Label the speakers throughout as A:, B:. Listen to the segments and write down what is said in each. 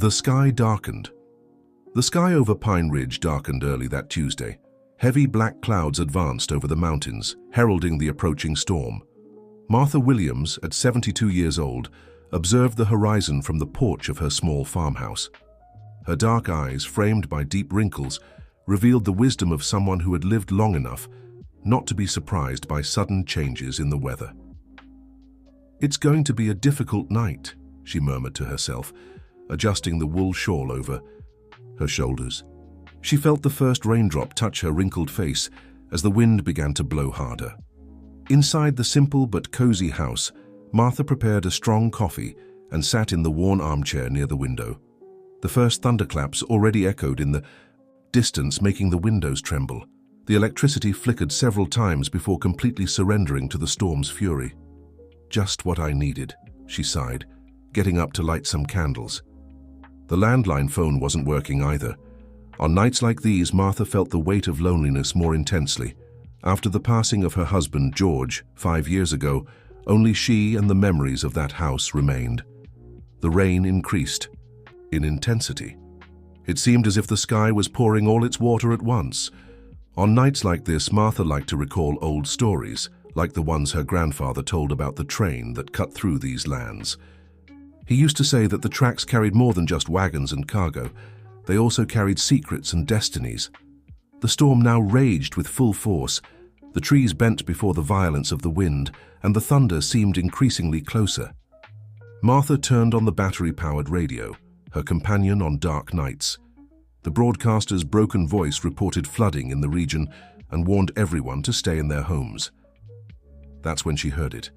A: The sky darkened. The sky over Pine Ridge darkened early that Tuesday. Heavy black clouds advanced over the mountains, heralding the approaching storm. Martha Williams, at 72 years old, observed the horizon from the porch of her small farmhouse. Her dark eyes, framed by deep wrinkles, revealed the wisdom of someone who had lived long enough not to be surprised by sudden changes in the weather. "It's going to be a difficult night," she murmured to herself, adjusting the wool shawl over her shoulders. She felt the first raindrop touch her wrinkled face as the wind began to blow harder. Inside the simple but cozy house, Martha prepared a strong coffee and sat in the worn armchair near the window. The first thunderclaps already echoed in the distance, making the windows tremble. The electricity flickered several times before completely surrendering to the storm's fury. "Just what I needed," she sighed, getting up to light some candles. The landline phone wasn't working either. On nights like these, Martha felt the weight of loneliness more intensely. After the passing of her husband, George, 5 years ago, only she and the memories of that house remained. The rain increased in intensity. It seemed as if the sky was pouring all its water at once. On nights like this, Martha liked to recall old stories, like the ones her grandfather told about the train that cut through these lands. He used to say that the tracks carried more than just wagons and cargo. They also carried secrets and destinies. The storm now raged with full force. The trees bent before the violence of the wind, and the thunder seemed increasingly closer. Martha turned on the battery-powered radio, her companion on dark nights. The broadcaster's broken voice reported flooding in the region and warned everyone to stay in their homes. That's when she heard it.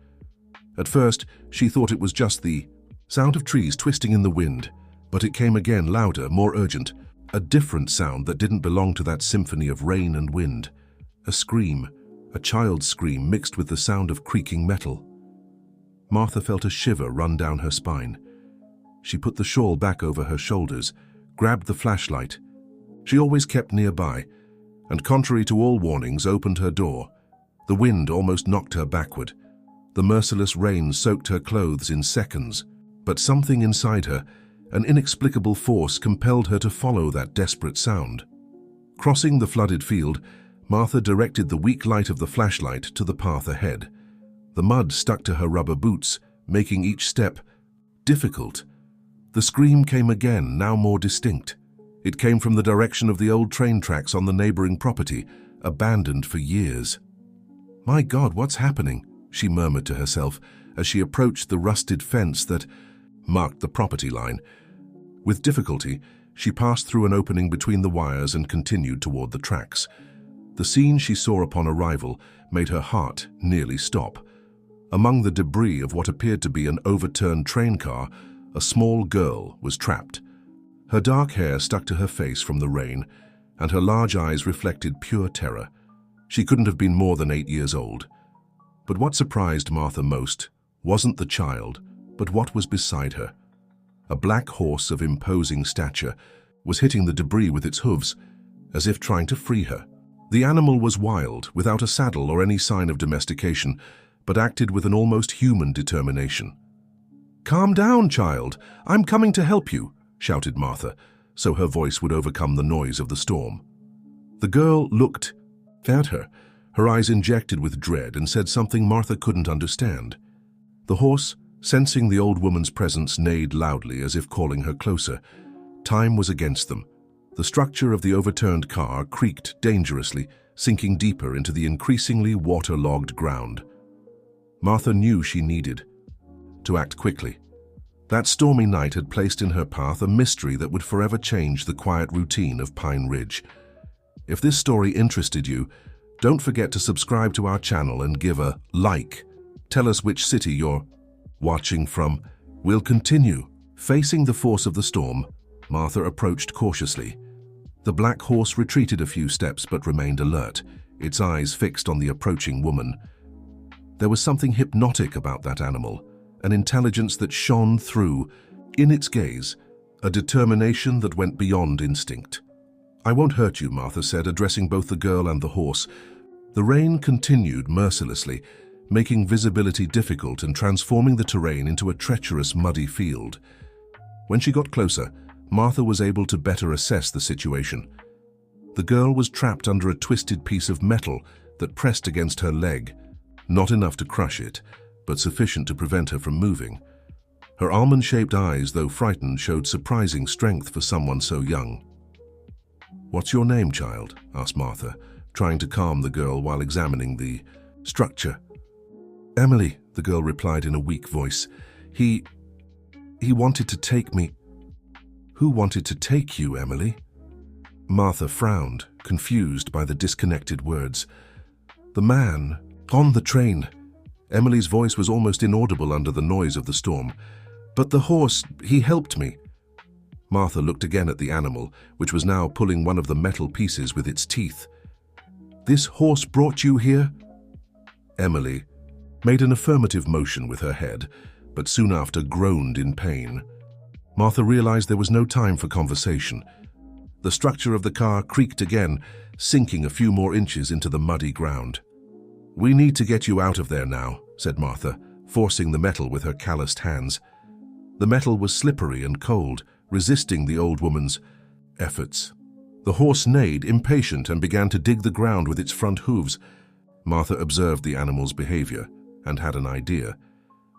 A: At first, she thought it was just the sound of trees twisting in the wind, but it came again, louder, more urgent, a different sound that didn't belong to that symphony of rain and wind. A scream, a child's scream mixed with the sound of creaking metal. Martha felt a shiver run down her spine. She put the shawl back over her shoulders, grabbed the flashlight she always kept nearby, and contrary to all warnings, opened her door. The wind almost knocked her backward. The merciless rain soaked her clothes in seconds, but something inside her, an inexplicable force, compelled her to follow that desperate sound. Crossing the flooded field, Martha directed the weak light of the flashlight to the path ahead. The mud stuck to her rubber boots, making each step difficult. The scream came again, now more distinct. It came from the direction of the old train tracks on the neighboring property, abandoned for years. "My God, what's happening?" she murmured to herself as she approached the rusted fence that marked the property line. With difficulty, she passed through an opening between the wires and continued toward the tracks. The scene she saw upon arrival made her heart nearly stop. Among the debris of what appeared to be an overturned train car, a small girl was trapped. Her dark hair stuck to her face from the rain, and her large eyes reflected pure terror. She couldn't have been more than 8 years old. But what surprised Martha most wasn't the child, but what was beside her. A black horse of imposing stature was hitting the debris with its hooves, as if trying to free her. The animal was wild, without a saddle or any sign of domestication, but acted with an almost human determination. "Calm down, child. I'm coming to help you," shouted Martha, so her voice would overcome the noise of the storm. The girl looked at her, her eyes injected with dread, and said something Martha couldn't understand. The horse, sensing the old woman's presence, neighed loudly as if calling her closer. Time was against them. The structure of the overturned car creaked dangerously, sinking deeper into the increasingly waterlogged ground. Martha knew she needed to act quickly. That stormy night had placed in her path a mystery that would forever change the quiet routine of Pine Ridge. If this story interested you, don't forget to subscribe to our channel and give a like. Tell us which city you're watching from. We'll continue. Facing the force of the storm, Martha approached cautiously. The black horse retreated a few steps but remained alert, its eyes fixed on the approaching woman. There was something hypnotic about that animal, an intelligence that shone through in its gaze, a determination that went beyond instinct. "I won't hurt you," Martha said, addressing both the girl and the horse. The rain continued mercilessly, making visibility difficult and transforming the terrain into a treacherous, muddy field. When she got closer, Martha was able to better assess the situation. The girl was trapped under a twisted piece of metal that pressed against her leg, not enough to crush it, but sufficient to prevent her from moving. Her almond-shaped eyes, though frightened, showed surprising strength for someone so young. "What's your name, child?" asked Martha, trying to calm the girl while examining the structure. "Emily," the girl replied in a weak voice. He wanted to take me." "Who wanted to take you, Emily?" Martha frowned, confused by the disconnected words. "The man on the train." Emily's voice was almost inaudible under the noise of the storm. "But the horse, he helped me." Martha looked again at the animal, which was now pulling one of the metal pieces with its teeth. "This horse brought you here?" Emily made an affirmative motion with her head, but soon after groaned in pain. Martha realized there was no time for conversation. The structure of the car creaked again, sinking a few more inches into the muddy ground. "We need to get you out of there now," said Martha, forcing the metal with her calloused hands. The metal was slippery and cold, resisting the old woman's efforts. The horse neighed, impatient, and began to dig the ground with its front hooves. Martha observed the animal's behavior and had an idea.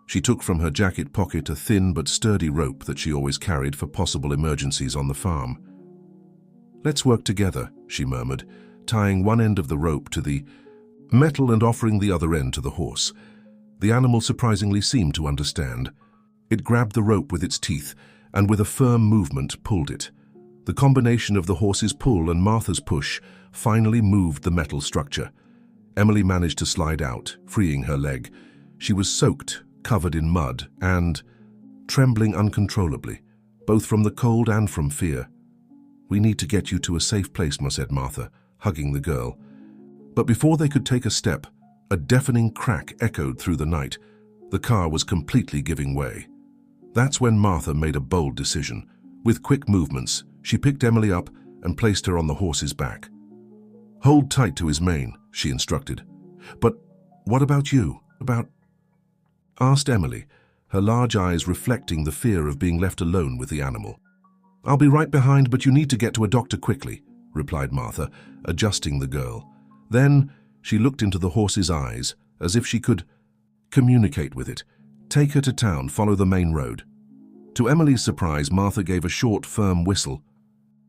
A: She took from her jacket pocket a thin but sturdy rope that she always carried for possible emergencies on the farm. "Let's work together," she murmured, tying one end of the rope to the metal and offering the other end to the horse. The animal surprisingly seemed to understand. It grabbed the rope with its teeth and with a firm movement pulled it. The combination of the horse's pull and Martha's push finally moved the metal structure. Emily managed to slide out, freeing her leg. She was soaked, covered in mud, and trembling uncontrollably, both from the cold and from fear. "We need to get you to a safe place," said Martha, hugging the girl. But before they could take a step, a deafening crack echoed through the night. The car was completely giving way. That's when Martha made a bold decision. With quick movements, she picked Emily up and placed her on the horse's back. "Hold tight to his mane," she instructed. "But what about you? Asked Emily, her large eyes reflecting the fear of being left alone with the animal. "I'll be right behind, but you need to get to a doctor quickly," replied Martha, adjusting the girl. Then she looked into the horse's eyes, as if she could communicate with it. "Take her to town, follow the main road." To Emily's surprise, Martha gave a short, firm whistle.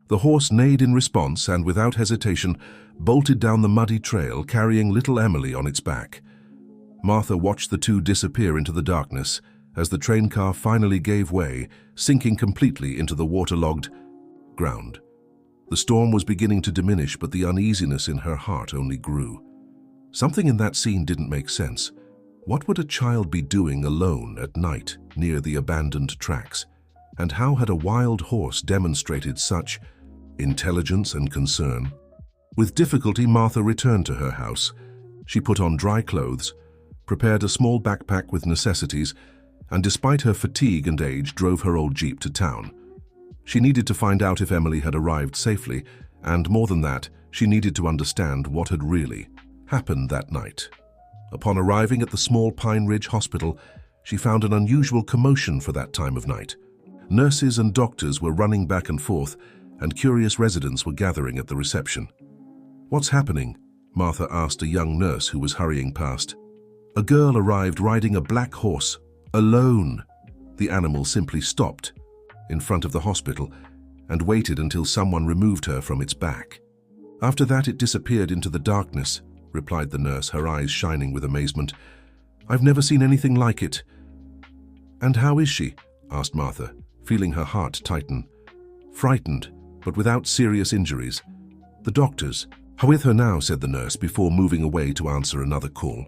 A: The horse neighed in response and, without hesitation, bolted down the muddy trail, carrying little Emily on its back. Martha watched the two disappear into the darkness as the train car finally gave way, sinking completely into the waterlogged ground. The storm was beginning to diminish, but the uneasiness in her heart only grew. Something in that scene didn't make sense. What would a child be doing alone at night near the abandoned tracks? And how had a wild horse demonstrated such intelligence and concern? With difficulty, Martha returned to her house. She put on dry clothes, prepared a small backpack with necessities, and despite her fatigue and age, drove her old Jeep to town. She needed to find out if Emily had arrived safely, and more than that, she needed to understand what had really happened that night. Upon arriving at the small Pine Ridge Hospital, she found an unusual commotion for that time of night. Nurses and doctors were running back and forth, and curious residents were gathering at the reception. "What's happening?" Martha asked a young nurse who was hurrying past. "A girl arrived riding a black horse, alone." The animal simply stopped in front of the hospital and waited until someone removed her from its back. "After that, it disappeared into the darkness," replied the nurse, her eyes shining with amazement. "I've never seen anything like it." "And how is she?" asked Martha, feeling her heart tighten. "Frightened, but without serious injuries. The doctors are with her now," said the nurse before moving away to answer another call.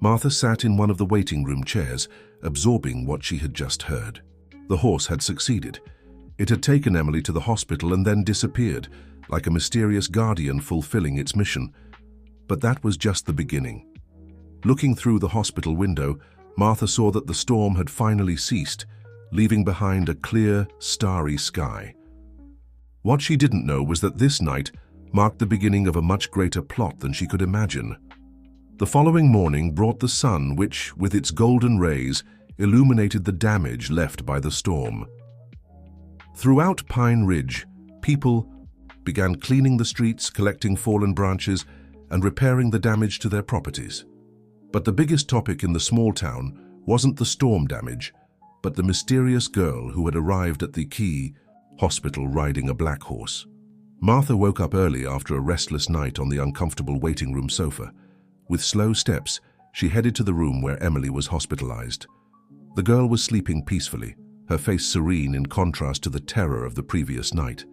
A: Martha sat in one of the waiting room chairs, absorbing what she had just heard. The horse had succeeded. It had taken Emily to the hospital and then disappeared, like a mysterious guardian fulfilling its mission. But that was just the beginning. Looking through the hospital window, Martha saw that the storm had finally ceased, leaving behind a clear, starry sky. What she didn't know was that this night marked the beginning of a much greater plot than she could imagine. The following morning brought the sun, which, with its golden rays, illuminated the damage left by the storm. Throughout Pine Ridge, people began cleaning the streets, collecting fallen branches, and repairing the damage to their properties. But the biggest topic in the small town wasn't the storm damage, but the mysterious girl who had arrived at the Key hospital riding a black horse. Martha woke up early after a restless night on the uncomfortable waiting room sofa. With slow steps, she headed to the room where Emily was hospitalized. The girl was sleeping peacefully, her face serene in contrast to the terror of the previous night.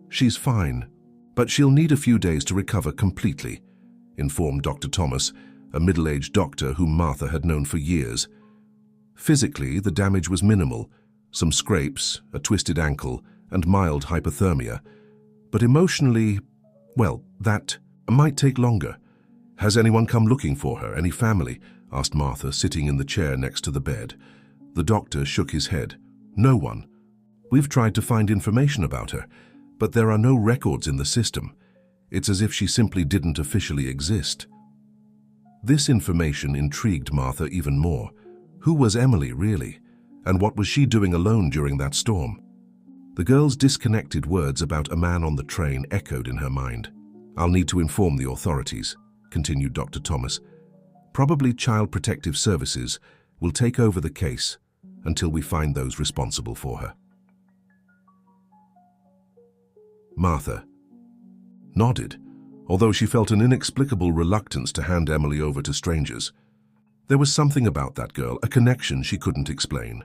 A: "She's fine, but she'll need a few days to recover completely," informed Dr. Thomas, a middle-aged doctor whom Martha had known for years. Physically, the damage was minimal, some scrapes, a twisted ankle, and mild hypothermia. But emotionally, well, that might take longer. "Has anyone come looking for her, any family?" asked Martha, sitting in the chair next to the bed. The doctor shook his head. "No one. We've tried to find information about her, but there are no records in the system. It's as if she simply didn't officially exist." This information intrigued Martha even more. Who was Emily, really? And what was she doing alone during that storm? The girl's disconnected words about a man on the train echoed in her mind. "I'll need to inform the authorities," continued Dr. Thomas. "Probably Child Protective Services will take over the case until we find those responsible for her." Martha nodded, although she felt an inexplicable reluctance to hand Emily over to strangers. There was something about that girl, a connection she couldn't explain.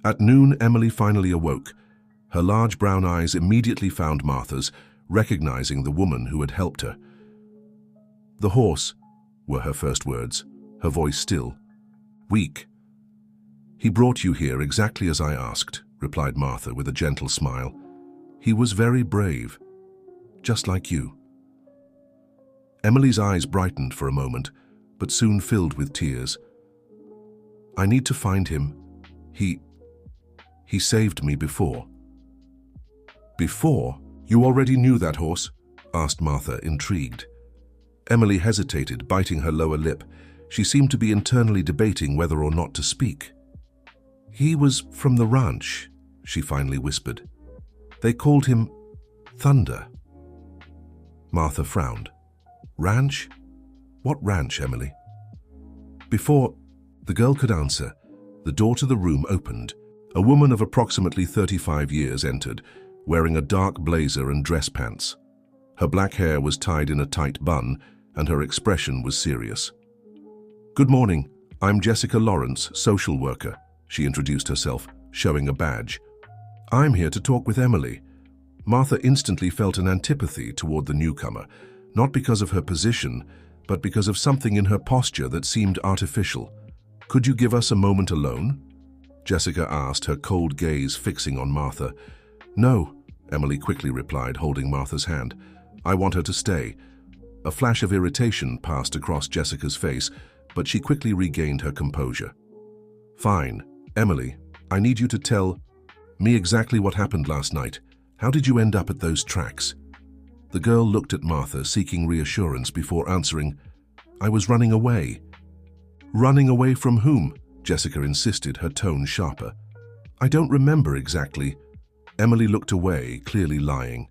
A: At noon, Emily finally awoke. Her large brown eyes immediately found Martha's, recognizing the woman who had helped her. "The horse," were her first words, her voice still, weak. "He brought you here exactly as I asked," replied Martha with a gentle smile. "He was very brave, just like you." Emily's eyes brightened for a moment, but soon filled with tears. "I need to find him. He saved me before." "Before? You already knew that horse?" asked Martha, intrigued. Emily hesitated, biting her lower lip. She seemed to be internally debating whether or not to speak. "He was from the ranch," she finally whispered. "They called him Thunder." Martha frowned. "Ranch? What ranch, Emily?" Before the girl could answer, the door to the room opened. A woman of approximately 35 years entered, wearing a dark blazer and dress pants. Her black hair was tied in a tight bun, and her expression was serious. "Good morning. I'm Jessica Lawrence, social worker," she introduced herself, showing a badge. "I'm here to talk with Emily." Martha instantly felt an antipathy toward the newcomer, not because of her position, but because of something in her posture that seemed artificial. "Could you give us a moment alone?" Jessica asked, her cold gaze fixing on Martha. "No," Emily quickly replied, holding Martha's hand. "I want her to stay." A flash of irritation passed across Jessica's face, but she quickly regained her composure. "Fine. Emily, I need you to tell me exactly what happened last night. How did you end up at those tracks?" The girl looked at Martha, seeking reassurance before answering, "I was running away." "Running away from whom?" Jessica insisted, her tone sharper. "I don't remember exactly." Emily looked away, clearly lying.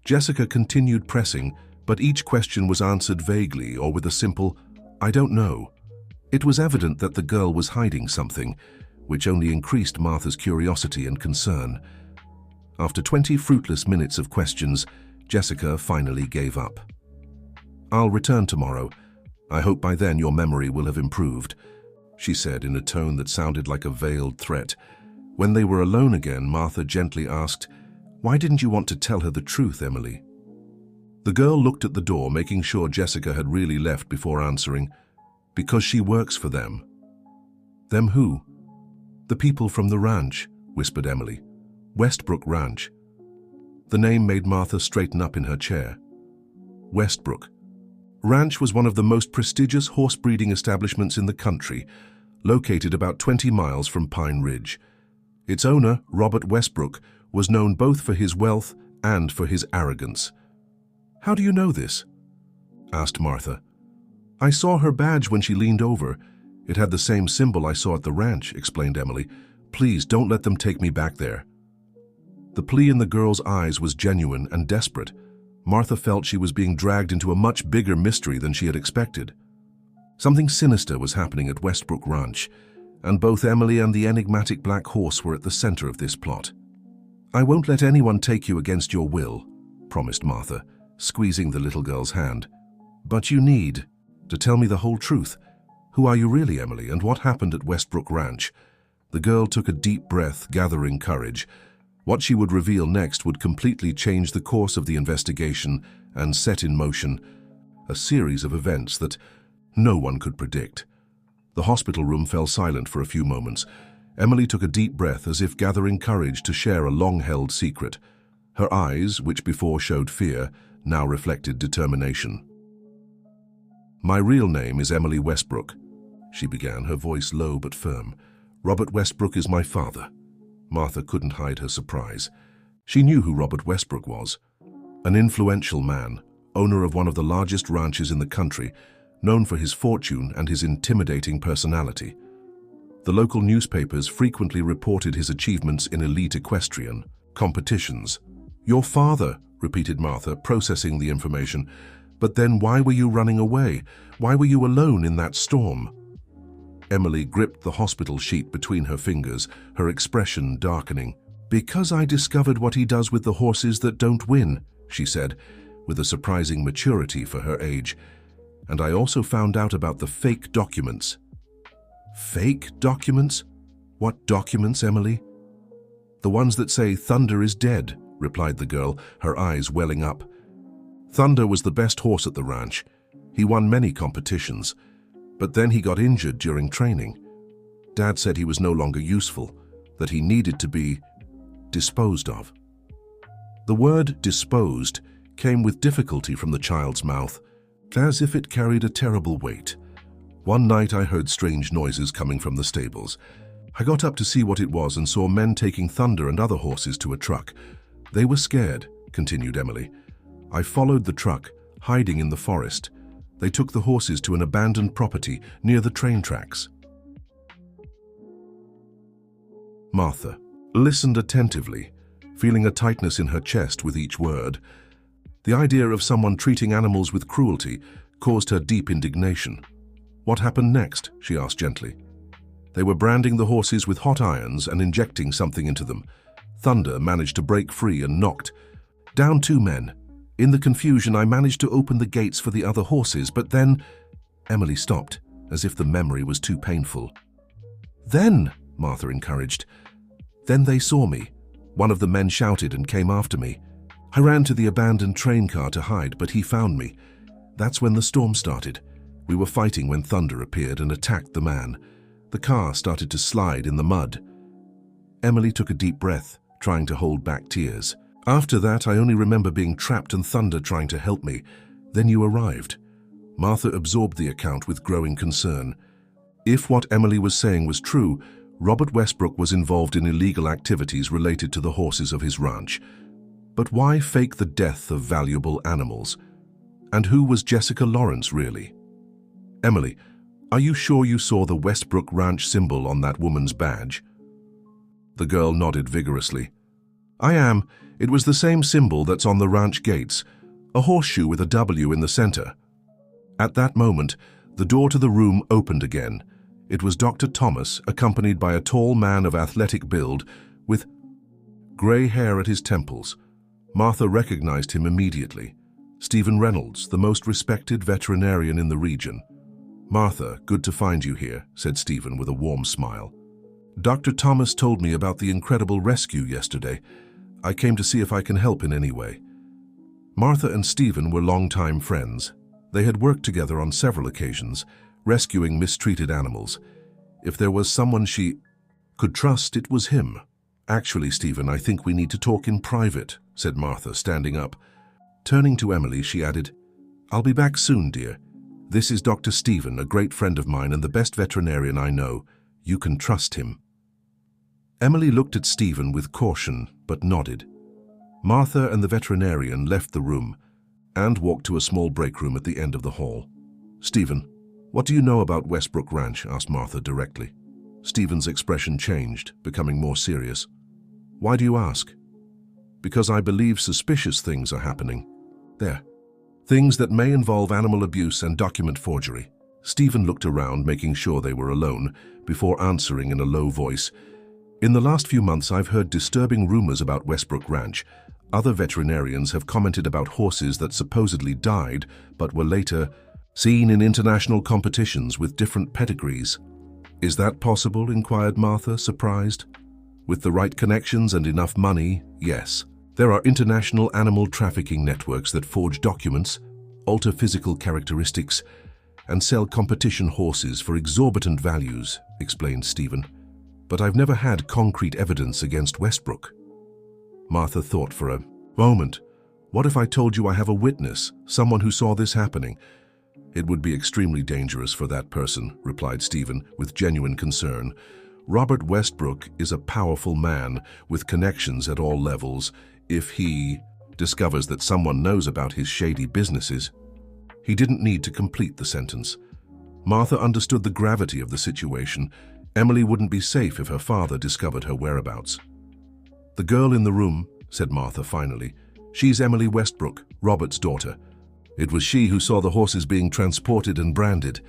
A: Jessica continued pressing, but each question was answered vaguely or with a simple, "I don't know." It was evident that the girl was hiding something, which only increased Martha's curiosity and concern. After 20 fruitless minutes of questions, Jessica finally gave up. "I'll return tomorrow. I hope by then your memory will have improved," she said in a tone that sounded like a veiled threat. When they were alone again, Martha gently asked, "Why didn't you want to tell her the truth, Emily?" The girl looked at the door, making sure Jessica had really left before answering, "Because she works for them." "Them who?" "The people from the ranch," whispered Emily. "Westbrook Ranch." The name made Martha straighten up in her chair. Westbrook Ranch was one of the most prestigious horse breeding establishments in the country, located about 20 miles from Pine Ridge. Its owner, Robert Westbrook, was known both for his wealth and for his arrogance. "How do you know this?" asked Martha. "I saw her badge when she leaned over. It had the same symbol I saw at the ranch," explained Emily. "Please don't let them take me back there." The plea in the girl's eyes was genuine and desperate. Martha felt she was being dragged into a much bigger mystery than she had expected. Something sinister was happening at Westbrook Ranch, and both Emily and the enigmatic black horse were at the center of this plot. "I won't let anyone take you against your will," promised Martha, squeezing the little girl's hand. "But you need to tell me the whole truth. Who are you really, Emily, and what happened at Westbrook Ranch?" The girl took a deep breath, gathering courage. What she would reveal next would completely change the course of the investigation and set in motion a series of events that no one could predict. The hospital room fell silent for a few moments. Emily took a deep breath as if gathering courage to share a long-held secret. Her eyes, which before showed fear, now reflected determination. "My real name is Emily Westbrook," she began, her voice low but firm. "Robert Westbrook is my father." Martha couldn't hide her surprise. She knew who Robert Westbrook was. An influential man, owner of one of the largest ranches in the country, known for his fortune and his intimidating personality. The local newspapers frequently reported his achievements in elite equestrian competitions. "Your father," repeated Martha, processing the information. "But then why were you running away? Why were you alone in that storm?" Emily gripped the hospital sheet between her fingers, her expression darkening. "Because I discovered what he does with the horses that don't win," she said, with a surprising maturity for her age. "And I also found out about the fake documents." "Fake documents? What documents, Emily?" "The ones that say Thunder is dead," replied the girl, her eyes welling up. "Thunder was the best horse at the ranch. He won many competitions. But then he got injured during training. Dad said he was no longer useful, that he needed to be disposed of." The word disposed came with difficulty from the child's mouth, as if it carried a terrible weight. "One night I heard strange noises coming from the stables. I got up to see what it was and saw men taking Thunder and other horses to a truck. They were scared," continued Emily. "I followed the truck, hiding in the forest. They took the horses to an abandoned property near the train tracks." Martha listened attentively, feeling a tightness in her chest with each word. The idea of someone treating animals with cruelty caused her deep indignation. "What happened next?" she asked gently. "They were branding the horses with hot irons and injecting something into them. Thunder managed to break free and knocked down 2 men. In the confusion, I managed to open the gates for the other horses, but then—" Emily stopped, as if the memory was too painful. "Then," Martha encouraged, "then they saw me. One of the men shouted and came after me. I ran to the abandoned train car to hide, but he found me. That's when the storm started. We were fighting when Thunder appeared and attacked the man. The car started to slide in the mud." Emily took a deep breath, trying to hold back tears. "After that, I only remember being trapped and Thunder trying to help me. Then you arrived." Martha absorbed the account with growing concern. If what Emily was saying was true, Robert Westbrook was involved in illegal activities related to the horses of his ranch. But why fake the death of valuable animals? And who was Jessica Lawrence really? "Emily, are you sure you saw the Westbrook Ranch symbol on that woman's badge?" The girl nodded vigorously. "I am. It was the same symbol that's on the ranch gates, a horseshoe with a W in the center." At that moment, the door to the room opened again. It was Dr. Thomas, accompanied by a tall man of athletic build, with gray hair at his temples. Martha recognized him immediately. Stephen Reynolds, the most respected veterinarian in the region. "Martha, good to find you here," said Stephen with a warm smile. "Dr. Thomas told me about the incredible rescue yesterday. I came to see if I can help in any way." Martha and Stephen were longtime friends. They had worked together on several occasions, rescuing mistreated animals. If there was someone she could trust, it was him. "Actually, Stephen, I think we need to talk in private," said Martha, standing up. Turning to Emily, she added, "I'll be back soon, dear. This is Dr. Stephen, a great friend of mine and the best veterinarian I know. You can trust him." Emily looked at Stephen with caution, but nodded. Martha and the veterinarian left the room and walked to a small break room at the end of the hall. "Stephen, what do you know about Westbrook Ranch?" asked Martha directly. Stephen's expression changed, becoming more serious. "Why do you ask?" Because I believe suspicious things are happening. There. Things that may involve animal abuse and document forgery. Stephen looked around, making sure they were alone, before answering in a low voice. In the last few months, I've heard disturbing rumors about Westbrook Ranch. Other veterinarians have commented about horses that supposedly died, but were later seen in international competitions with different pedigrees. Is that possible? Inquired Martha, surprised. With the right connections and enough money, yes. There are international animal trafficking networks that forge documents, alter physical characteristics, and sell competition horses for exorbitant values, explained Stephen. But I've never had concrete evidence against Westbrook. Martha thought for a moment. What if I told you I have a witness, someone who saw this happening? It would be extremely dangerous for that person, replied Stephen with genuine concern. Robert Westbrook is a powerful man with connections at all levels. If he discovers that someone knows about his shady businesses, he didn't need to complete the sentence. Martha understood the gravity of the situation. Emily wouldn't be safe if her father discovered her whereabouts. The girl in the room, said Martha finally. She's Emily Westbrook, Robert's daughter. It was she who saw the horses being transported and branded.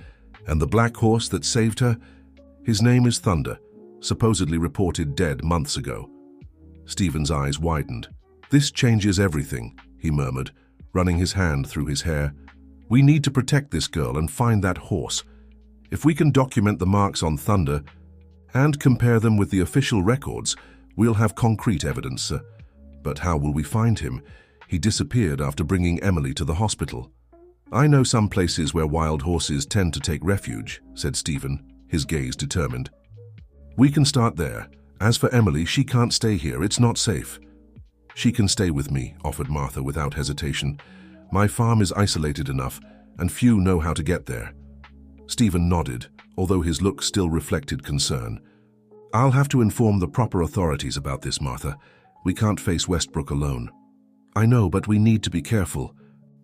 A: And the black horse that saved her? His name is Thunder, supposedly reported dead months ago. Stephen's eyes widened. This changes everything, he murmured, running his hand through his hair. We need to protect this girl and find that horse. If we can document the marks on Thunder and compare them with the official records, we'll have concrete evidence. But how will we find him? He disappeared after bringing Emily to the hospital. I know some places where wild horses tend to take refuge, said Stephen, his gaze determined. We can start there. As for Emily, she can't stay here. It's not safe. She can stay with me, offered Martha without hesitation. My farm is isolated enough, and few know how to get there. Stephen nodded, although his look still reflected concern. I'll have to inform the proper authorities about this, Martha. We can't face Westbrook alone. I know, but we need to be careful.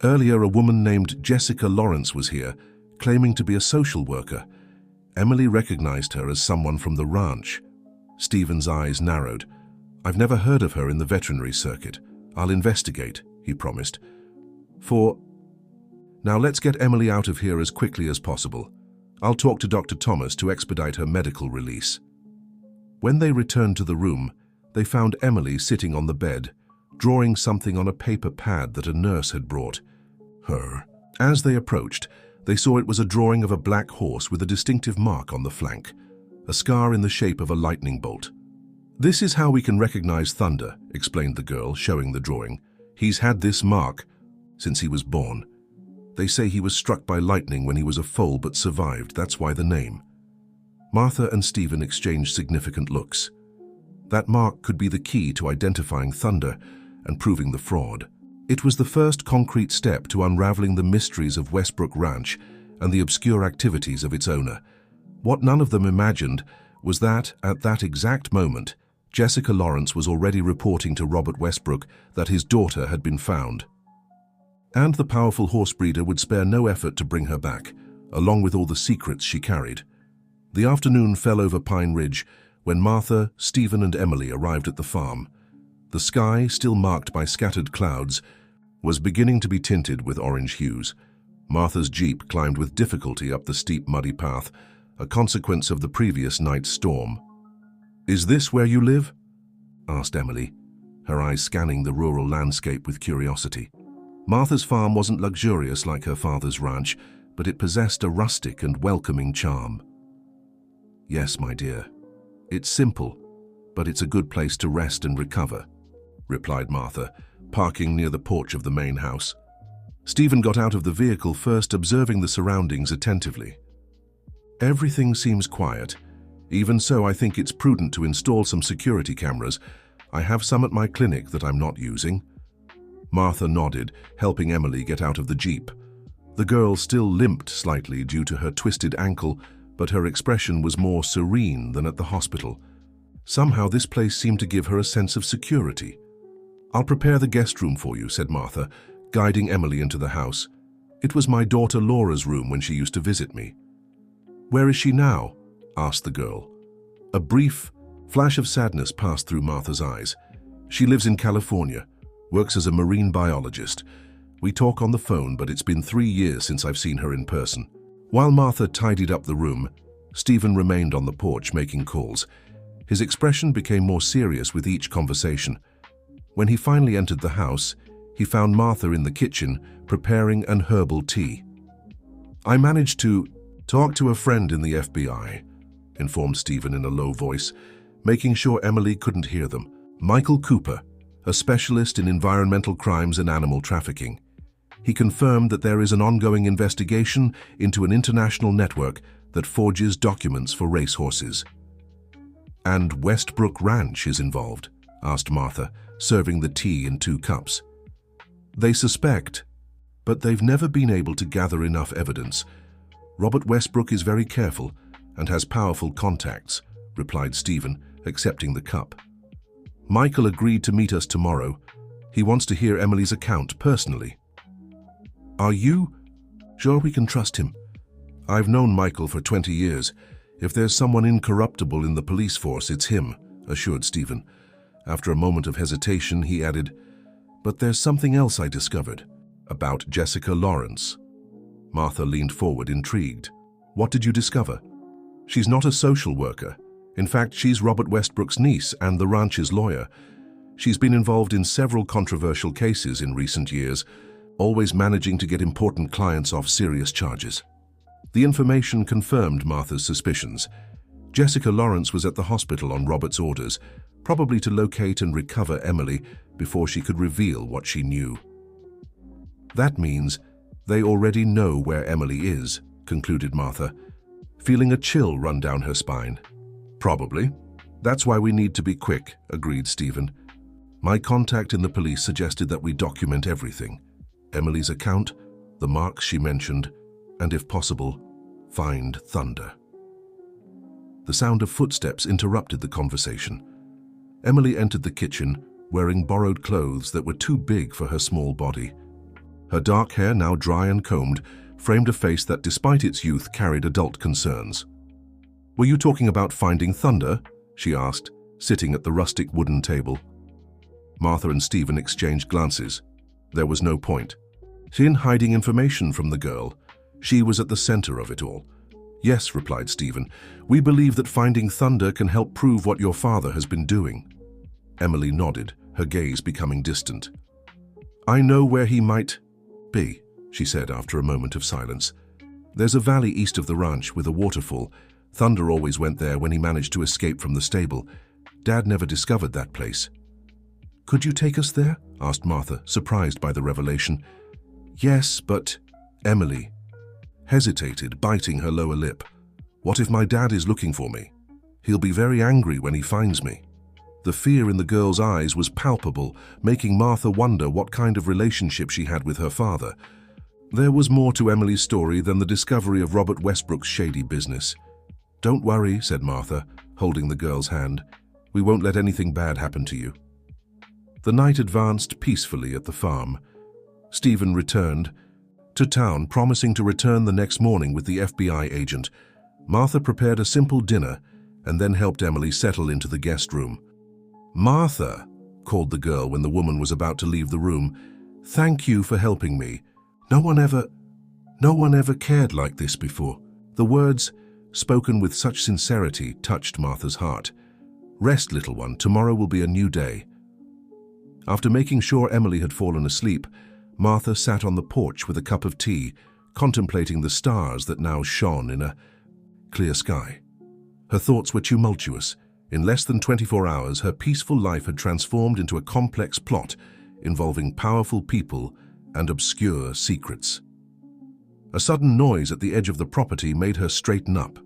A: Earlier, a woman named Jessica Lawrence was here, claiming to be a social worker. Emily recognized her as someone from the ranch. Stephen's eyes narrowed. I've never heard of her in the veterinary circuit. I'll investigate, he promised. Now let's get Emily out of here as quickly as possible. I'll talk to Dr. Thomas to expedite her medical release. When they returned to the room, they found Emily sitting on the bed, drawing something on a paper pad that a nurse had brought her. As they approached, they saw it was a drawing of a black horse with a distinctive mark on the flank, a scar in the shape of a lightning bolt. This is how we can recognize Thunder, explained the girl, showing the drawing. He's had this mark since he was born. They say he was struck by lightning when he was a foal but survived. That's why the name. Martha and Stephen exchanged significant looks. That mark could be the key to identifying Thunder and proving the fraud. It was the first concrete step to unraveling the mysteries of Westbrook Ranch and the obscure activities of its owner. What none of them imagined was that, at that exact moment, Jessica Lawrence was already reporting to Robert Westbrook that his daughter had been found. And the powerful horse breeder would spare no effort to bring her back, along with all the secrets she carried. The afternoon fell over Pine Ridge when Martha, Stephen, and Emily arrived at the farm. The sky, still marked by scattered clouds, was beginning to be tinted with orange hues. Martha's jeep climbed with difficulty up the steep, muddy path, a consequence of the previous night's storm. Is this where you live? Asked Emily, her eyes scanning the rural landscape with curiosity. Martha's farm wasn't luxurious like her father's ranch, but it possessed a rustic and welcoming charm. Yes, my dear. It's simple, but it's a good place to rest and recover, replied Martha, parking near the porch of the main house. Stephen got out of the vehicle first, observing the surroundings attentively. Everything seems quiet. Even so, I think it's prudent to install some security cameras. I have some at my clinic that I'm not using. Martha nodded, helping Emily get out of the jeep. The girl still limped slightly due to her twisted ankle, but her expression was more serene than at the hospital. Somehow this place seemed to give her a sense of security. I'll prepare the guest room for you, said Martha, guiding Emily into the house. It was my daughter Laura's room when she used to visit me. Where is she now? Asked the girl. A brief flash of sadness passed through Martha's eyes. She lives in California, works as a marine biologist. We talk on the phone, but it's been 3 years since I've seen her in person. While Martha tidied up the room, Stephen remained on the porch making calls. His expression became more serious with each conversation. When he finally entered the house, he found Martha in the kitchen preparing an herbal tea. "I managed to talk to a friend in the FBI," informed Stephen in a low voice, making sure Emily couldn't hear them. "Michael Cooper, a specialist in environmental crimes and animal trafficking. He confirmed that there is an ongoing investigation into an international network that forges documents for racehorses." "And Westbrook Ranch is involved?" asked Martha, serving the tea in 2 cups. "They suspect, but they've never been able to gather enough evidence. Robert Westbrook is very careful and has powerful contacts," replied Stephen, accepting the cup. "Michael agreed to meet us tomorrow. He wants to hear Emily's account personally." "Are you sure we can trust him?" "I've known Michael for 20 years. If there's someone incorruptible in the police force, it's him," assured Stephen. After a moment of hesitation, he added, "But there's something else I discovered about Jessica Lawrence." Martha leaned forward, intrigued. "What did you discover?" "She's not a social worker. In fact, she's Robert Westbrook's niece and the ranch's lawyer. She's been involved in several controversial cases in recent years, always managing to get important clients off serious charges." The information confirmed Martha's suspicions. Jessica Lawrence was at the hospital on Robert's orders, probably to locate and recover Emily before she could reveal what she knew. "That means they already know where Emily is," concluded Martha, feeling a chill run down her spine. "Probably. That's why we need to be quick," agreed Stephen. "My contact in the police suggested that we document everything. Emily's account, the marks she mentioned, and if possible, find Thunder." The sound of footsteps interrupted the conversation. Emily entered the kitchen, wearing borrowed clothes that were too big for her small body. Her dark hair, now dry and combed, framed a face that, despite its youth, carried adult concerns. "Were you talking about finding Thunder?" she asked, sitting at the rustic wooden table. Martha and Stephen exchanged glances. There was no point. She in hiding information from the girl. She was at the center of it all. "Yes," replied Stephen. "We believe that finding Thunder can help prove what your father has been doing." Emily nodded, her gaze becoming distant. "I know where he might be," she said after a moment of silence. "There's a valley east of the ranch with a waterfall. Thunder always went there when he managed to escape from the stable. Dad never discovered that place." "Could you take us there?" asked Martha, surprised by the revelation. "Yes, but—" Emily hesitated, biting her lower lip. "What if my dad is looking for me? He'll be very angry when he finds me." The fear in the girl's eyes was palpable, making Martha wonder what kind of relationship she had with her father. There was more to Emily's story than the discovery of Robert Westbrook's shady business. "Don't worry," said Martha, holding the girl's hand. "We won't let anything bad happen to you." The night advanced peacefully at the farm. Stephen returned to town, promising to return the next morning with the FBI agent. Martha prepared a simple dinner and then helped Emily settle into the guest room. "Martha," called the girl when the woman was about to leave the room, "thank you for helping me. No one ever cared like this before." The words, spoken with such sincerity, touched Martha's heart. "Rest, little one. Tomorrow will be a new day." After making sure Emily had fallen asleep, Martha sat on the porch with a cup of tea, contemplating the stars that now shone in a clear sky. Her thoughts were tumultuous. In less than 24 hours, her peaceful life had transformed into a complex plot involving powerful people and obscure secrets. A sudden noise at the edge of the property made her straighten up.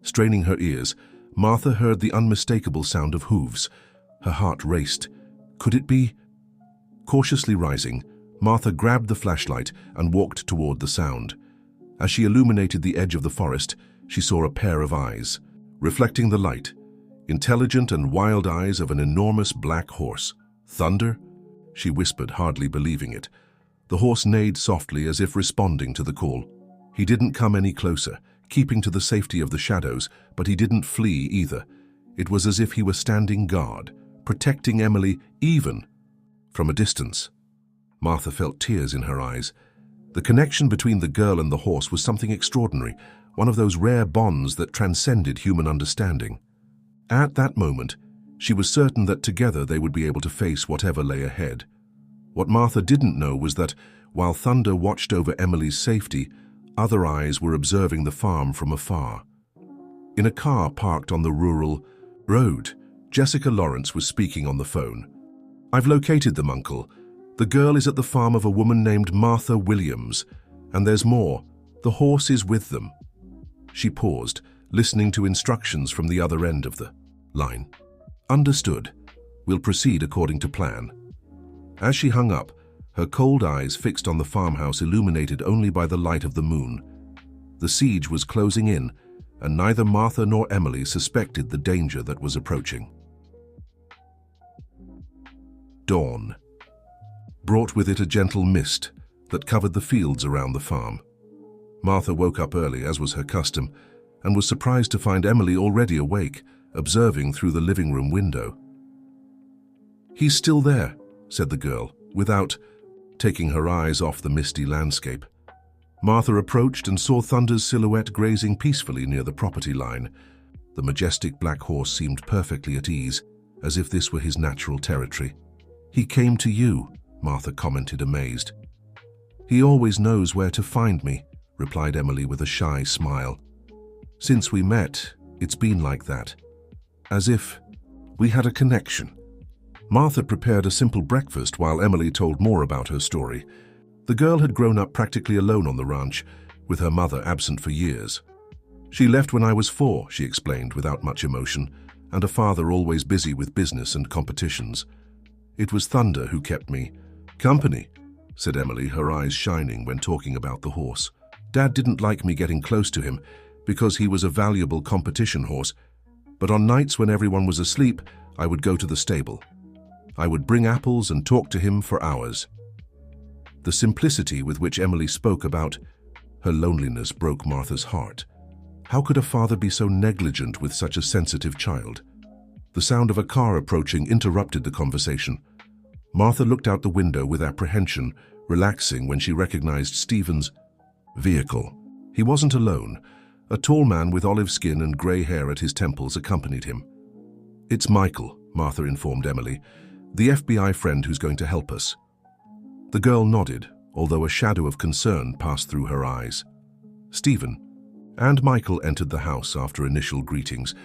A: Straining her ears, Martha heard the unmistakable sound of hooves. Her heart raced. Could it be? Cautiously rising, Martha grabbed the flashlight and walked toward the sound. As she illuminated the edge of the forest, she saw a pair of eyes, reflecting the light, intelligent and wild eyes of an enormous black horse. "Thunder?" she whispered, hardly believing it. The horse neighed softly as if responding to the call. He didn't come any closer, keeping to the safety of the shadows, but he didn't flee either. It was as if he were standing guard, protecting Emily even from a distance. Martha felt tears in her eyes. The connection between the girl and the horse was something extraordinary, one of those rare bonds that transcended human understanding. At that moment, she was certain that together they would be able to face whatever lay ahead. What Martha didn't know was that, while Thunder watched over Emily's safety, other eyes were observing the farm from afar. In a car parked on the rural road, Jessica Lawrence was speaking on the phone. "I've located them, Uncle. The girl is at the farm of a woman named Martha Williams, and there's more. The horse is with them." She paused, listening to instructions from the other end of the line. "Understood. We'll proceed according to plan." As she hung up, her cold eyes fixed on the farmhouse illuminated only by the light of the moon. The siege was closing in, and neither Martha nor Emily suspected the danger that was approaching. Dawn brought with it a gentle mist that covered the fields around the farm. Martha woke up early, as was her custom, and was surprised to find Emily already awake, observing through the living room window. "He's still there," said the girl, without taking her eyes off the misty landscape. Martha approached and saw Thunder's silhouette grazing peacefully near the property line. The majestic black horse seemed perfectly at ease, as if this were his natural territory. "He came to you," Martha commented, amazed. "He always knows where to find me," replied Emily with a shy smile. "Since we met, it's been like that. As if we had a connection." Martha prepared a simple breakfast while Emily told more about her story. The girl had grown up practically alone on the ranch, with her mother absent for years. "She left when I was 4, she explained without much emotion, and a father always busy with business and competitions. It was Thunder who kept me company," said Emily, her eyes shining when talking about the horse. "Dad didn't like me getting close to him because he was a valuable competition horse, but on nights when everyone was asleep, I would go to the stable. I would bring apples and talk to him for hours." The simplicity with which Emily spoke about her loneliness broke Martha's heart. How could a father be so negligent with such a sensitive child? The sound of a car approaching interrupted the conversation. Martha looked out the window with apprehension, relaxing when she recognized Stephen's vehicle. He wasn't alone. A tall man with olive skin and gray hair at his temples accompanied him. "It's Michael," Martha informed Emily, "the FBI friend who's going to help us." The girl nodded, although a shadow of concern passed through her eyes. Stephen and Michael entered the house after initial greetings.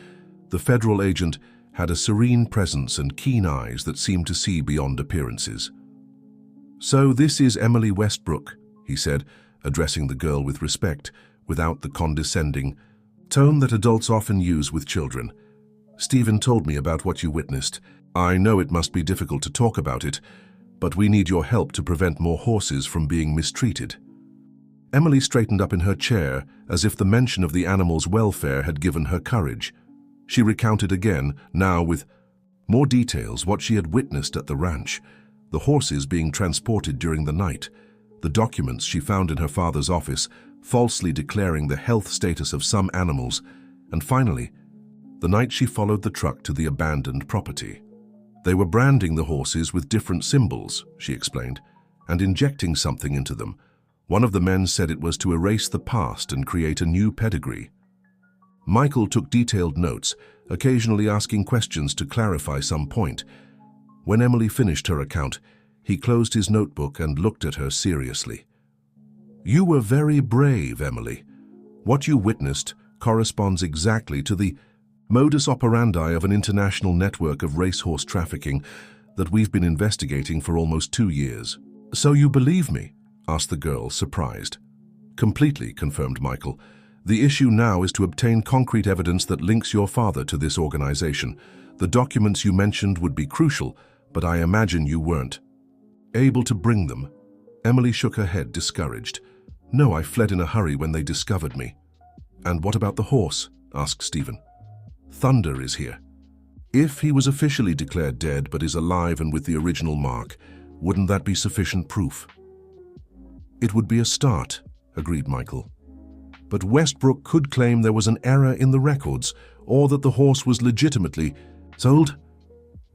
A: The federal agent had a serene presence and keen eyes that seemed to see beyond appearances. "So this is Emily Westbrook," he said, addressing the girl with respect, without the condescending tone that adults often use with children. "Stephen told me about what you witnessed. I know it must be difficult to talk about it, but we need your help to prevent more horses from being mistreated." Emily straightened up in her chair, as if the mention of the animal's welfare had given her courage. She recounted again, now with more details, what she had witnessed at the ranch, the horses being transported during the night, the documents she found in her father's office falsely declaring the health status of some animals, and finally, the night she followed the truck to the abandoned property. They were branding the horses with different symbols, she explained, and injecting something into them. One of the men said it was to erase the past and create a new pedigree. Michael took detailed notes, occasionally asking questions to clarify some point. When Emily finished her account, he closed his notebook and looked at her seriously. "You were very brave, Emily. What you witnessed corresponds exactly to the modus operandi of an international network of racehorse trafficking that we've been investigating for almost 2 years." "So you believe me?" asked the girl, surprised. "Completely," confirmed Michael. "The issue now is to obtain concrete evidence that links your father to this organization. The documents you mentioned would be crucial, but I imagine you weren't able to bring them." Emily shook her head, discouraged. "No, I fled in a hurry when they discovered me." "And what about the horse?" asked Stephen. "Thunder is here. If he was officially declared dead but is alive and with the original mark, wouldn't that be sufficient proof?" "It would be a start," agreed Michael. "But Westbrook could claim there was an error in the records, or that the horse was legitimately sold."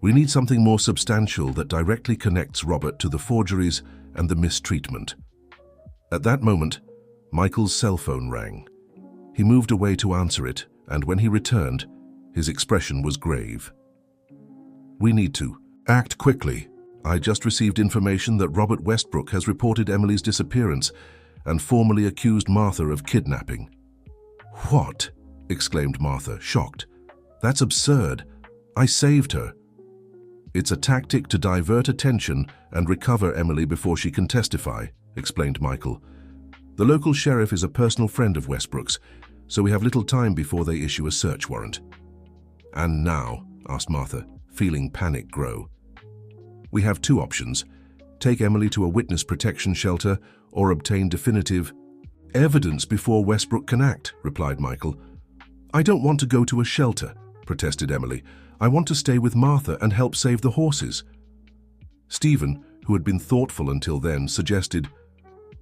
A: We need something more substantial that directly connects Robert to the forgeries and the mistreatment. At that moment, Michael's cell phone rang. He moved away to answer it, and when he returned, his expression was grave. We need to act quickly. I just received information that Robert Westbrook has reported Emily's disappearance and formally accused Martha of kidnapping. What? Exclaimed Martha, shocked. That's absurd. I saved her. It's a tactic to divert attention and recover Emily before she can testify, explained Michael. The local sheriff is a personal friend of Westbrook's, so we have little time before they issue a search warrant. And now? Asked Martha, feeling panic grow. We have two options. Take Emily to a witness protection shelter or obtain definitive evidence before Westbrook can act, replied Michael. I don't want to go to a shelter, protested Emily. I want to stay with Martha and help save the horses. Stephen, who had been thoughtful until then, suggested,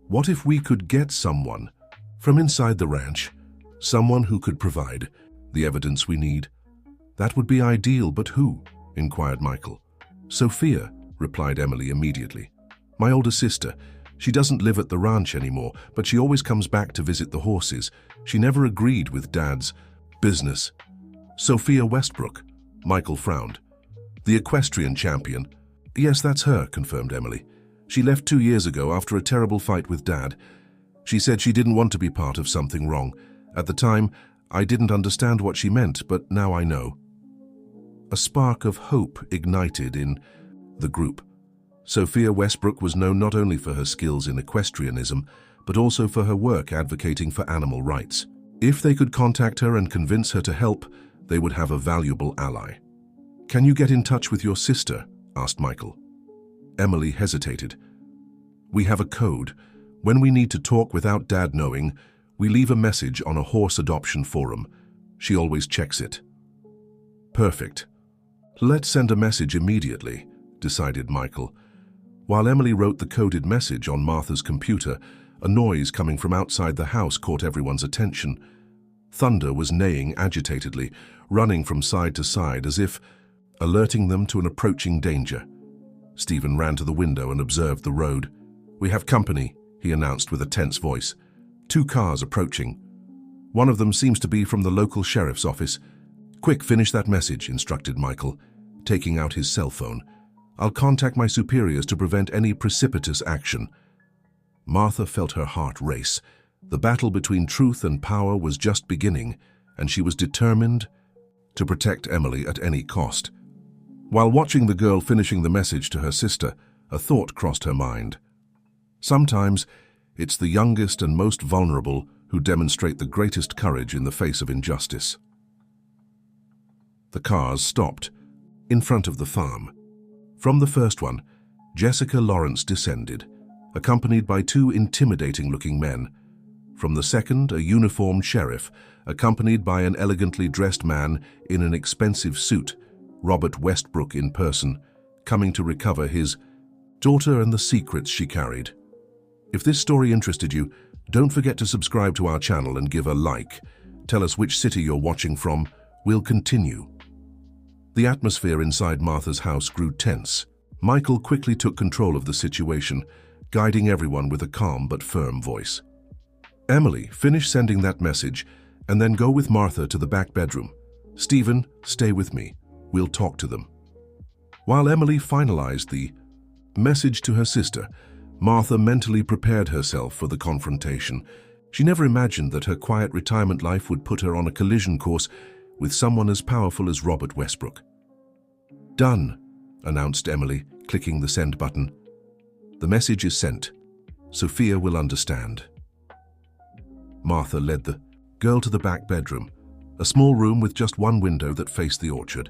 A: what if we could get someone from inside the ranch, someone who could provide the evidence we need? That would be ideal, but who? Inquired Michael. Sophia, replied Emily immediately. My older sister. She doesn't live at the ranch anymore, but she always comes back to visit the horses. She never agreed with Dad's business. Sophia Westbrook. Michael frowned. The equestrian champion. Yes, that's her, confirmed Emily. She left 2 years ago after a terrible fight with Dad. She said she didn't want to be part of something wrong. At the time, I didn't understand what she meant, but now I know. A spark of hope ignited in the group. Sophia Westbrook was known not only for her skills in equestrianism, but also for her work advocating for animal rights. If they could contact her and convince her to help, they would have a valuable ally. Can you get in touch with your sister? Asked Michael. Emily hesitated. We have a code. When we need to talk without Dad knowing, we leave a message on a horse adoption forum. She always checks it. Perfect. Let's send a message immediately, decided Michael. While Emily wrote the coded message on Martha's computer, a noise coming from outside the house caught everyone's attention. Thunder was neighing agitatedly, running from side to side as if alerting them to an approaching danger. Stephen ran to the window and observed the road. We have company, he announced with a tense voice. 2 cars approaching. One of them seems to be from the local sheriff's office. Quick, finish that message, instructed Michael, taking out his cell phone. I'll contact my superiors to prevent any precipitous action. Martha felt her heart race. The battle between truth and power was just beginning, and she was determined to protect Emily at any cost. While watching the girl finishing the message to her sister, a thought crossed her mind. Sometimes, it's the youngest and most vulnerable who demonstrate the greatest courage in the face of injustice. The cars stopped in front of the farm. From the first one, Jessica Lawrence descended, accompanied by 2 intimidating-looking men. From the second, a uniformed sheriff, accompanied by an elegantly dressed man in an expensive suit, Robert Westbrook in person, coming to recover his daughter and the secrets she carried. If this story interested you, don't forget to subscribe to our channel and give a like. Tell us which city you're watching from. We'll continue. The atmosphere inside Martha's house grew tense. Michael quickly took control of the situation, guiding everyone with a calm but firm voice. Emily, finish sending that message, and then go with Martha to the back bedroom. Stephen, stay with me. We'll talk to them. While Emily finalized the message to her sister, Martha mentally prepared herself for the confrontation. She never imagined that her quiet retirement life would put her on a collision course with someone as powerful as Robert Westbrook. Done, announced Emily, clicking the send button. The message is sent. Sophia will understand. Martha led the girl to the back bedroom, a small room with just one window that faced the orchard.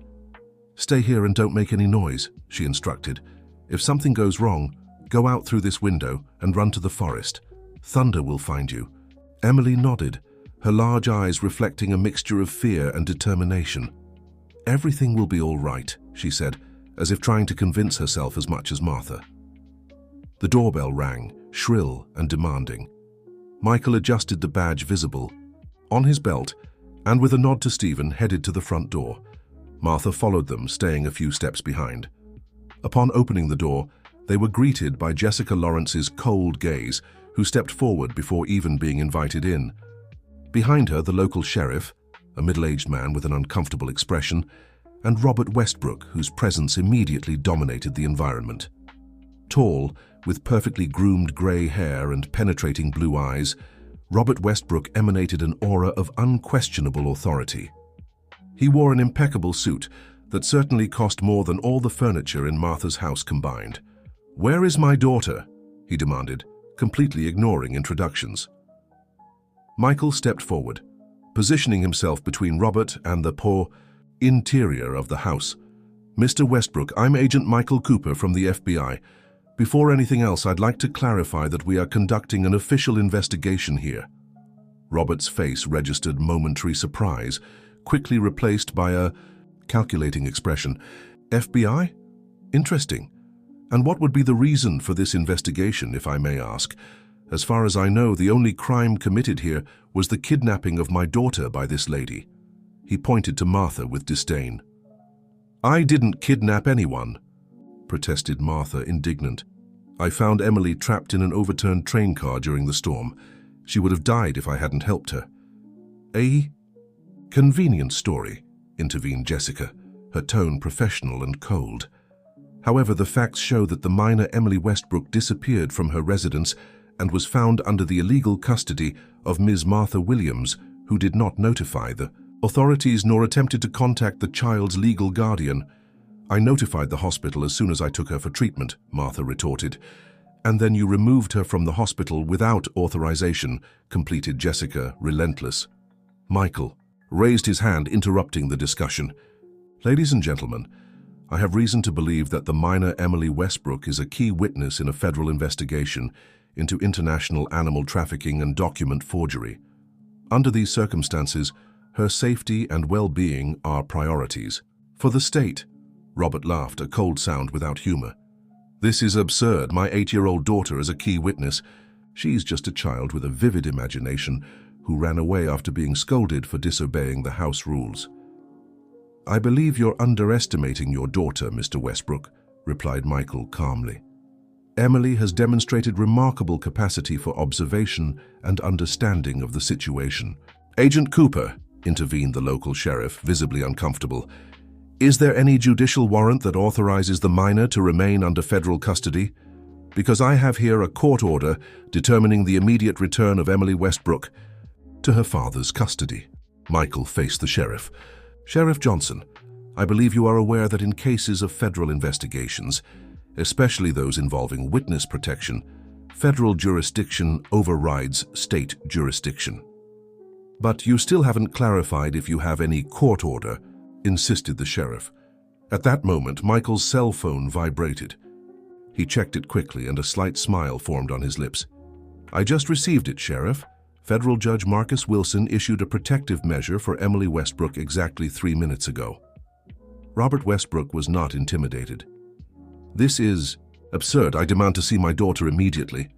A: Stay here and don't make any noise, she instructed. If something goes wrong, go out through this window and run to the forest. Thunder will find you. Emily nodded, her large eyes reflecting a mixture of fear and determination. Everything will be all right, she said, as if trying to convince herself as much as Martha. The doorbell rang, shrill and demanding. Michael adjusted the badge visible on his belt and with a nod to Stephen headed to the front door. Martha followed them, staying a few steps behind. Upon opening the door, they were greeted by Jessica Lawrence's cold gaze, who stepped forward before even being invited in. Behind her, the local sheriff, a middle-aged man with an uncomfortable expression, and Robert Westbrook, whose presence immediately dominated the environment. Tall, with perfectly groomed grey hair and penetrating blue eyes, Robert Westbrook emanated an aura of unquestionable authority. He wore an impeccable suit that certainly cost more than all the furniture in Martha's house combined. "Where is my daughter?" he demanded, completely ignoring introductions. Michael stepped forward, positioning himself between Robert and the poor interior of the house. "Mr. Westbrook, I'm Agent Michael Cooper from the FBI. Before anything else, I'd like to clarify that we are conducting an official investigation here." Robert's face registered momentary surprise, quickly replaced by a calculating expression. "FBI? Interesting. And what would be the reason for this investigation, if I may ask? As far as I know, the only crime committed here was the kidnapping of my daughter by this lady." He pointed to Martha with disdain. "I didn't kidnap anyone," protested Martha, indignant. "I found Emily trapped in an overturned train car during the storm. She would have died if I hadn't helped her." "A convenient story," intervened Jessica, her tone professional and cold. "However, the facts show that the minor Emily Westbrook disappeared from her residence and was found under the illegal custody of Ms. Martha Williams, who did not notify the authorities nor attempted to contact the child's legal guardian." "I notified the hospital as soon as I took her for treatment," Martha retorted. "And then you removed her from the hospital without authorization," completed Jessica, relentless. Michael raised his hand, interrupting the discussion. "Ladies and gentlemen, I have reason to believe that the minor Emily Westbrook is a key witness in a federal investigation into international animal trafficking and document forgery. Under these circumstances, her safety and well-being are priorities. For the state," Robert laughed, a cold sound without humor. "This is absurd. My 8-year-old daughter is a key witness. She's just a child with a vivid imagination who ran away after being scolded for disobeying the house rules." "I believe you're underestimating your daughter, Mr. Westbrook," replied Michael calmly. "Emily has demonstrated remarkable capacity for observation and understanding of the situation." "Agent Cooper," intervened the local sheriff, visibly uncomfortable, "is there any judicial warrant that authorizes the minor to remain under federal custody? Because I have here a court order determining the immediate return of Emily Westbrook to her father's custody." Michael faced the sheriff. "Sheriff Johnson, I believe you are aware that in cases of federal investigations, especially those involving witness protection, federal jurisdiction overrides state jurisdiction." "But you still haven't clarified if you have any court order," insisted the sheriff. At that moment, Michael's cell phone vibrated. He checked it quickly and a slight smile formed on his lips. "I just received it, Sheriff. Federal Judge Marcus Wilson issued a protective measure for Emily Westbrook exactly 3 minutes ago." Robert Westbrook was not intimidated. "This is absurd. I demand to see my daughter immediately."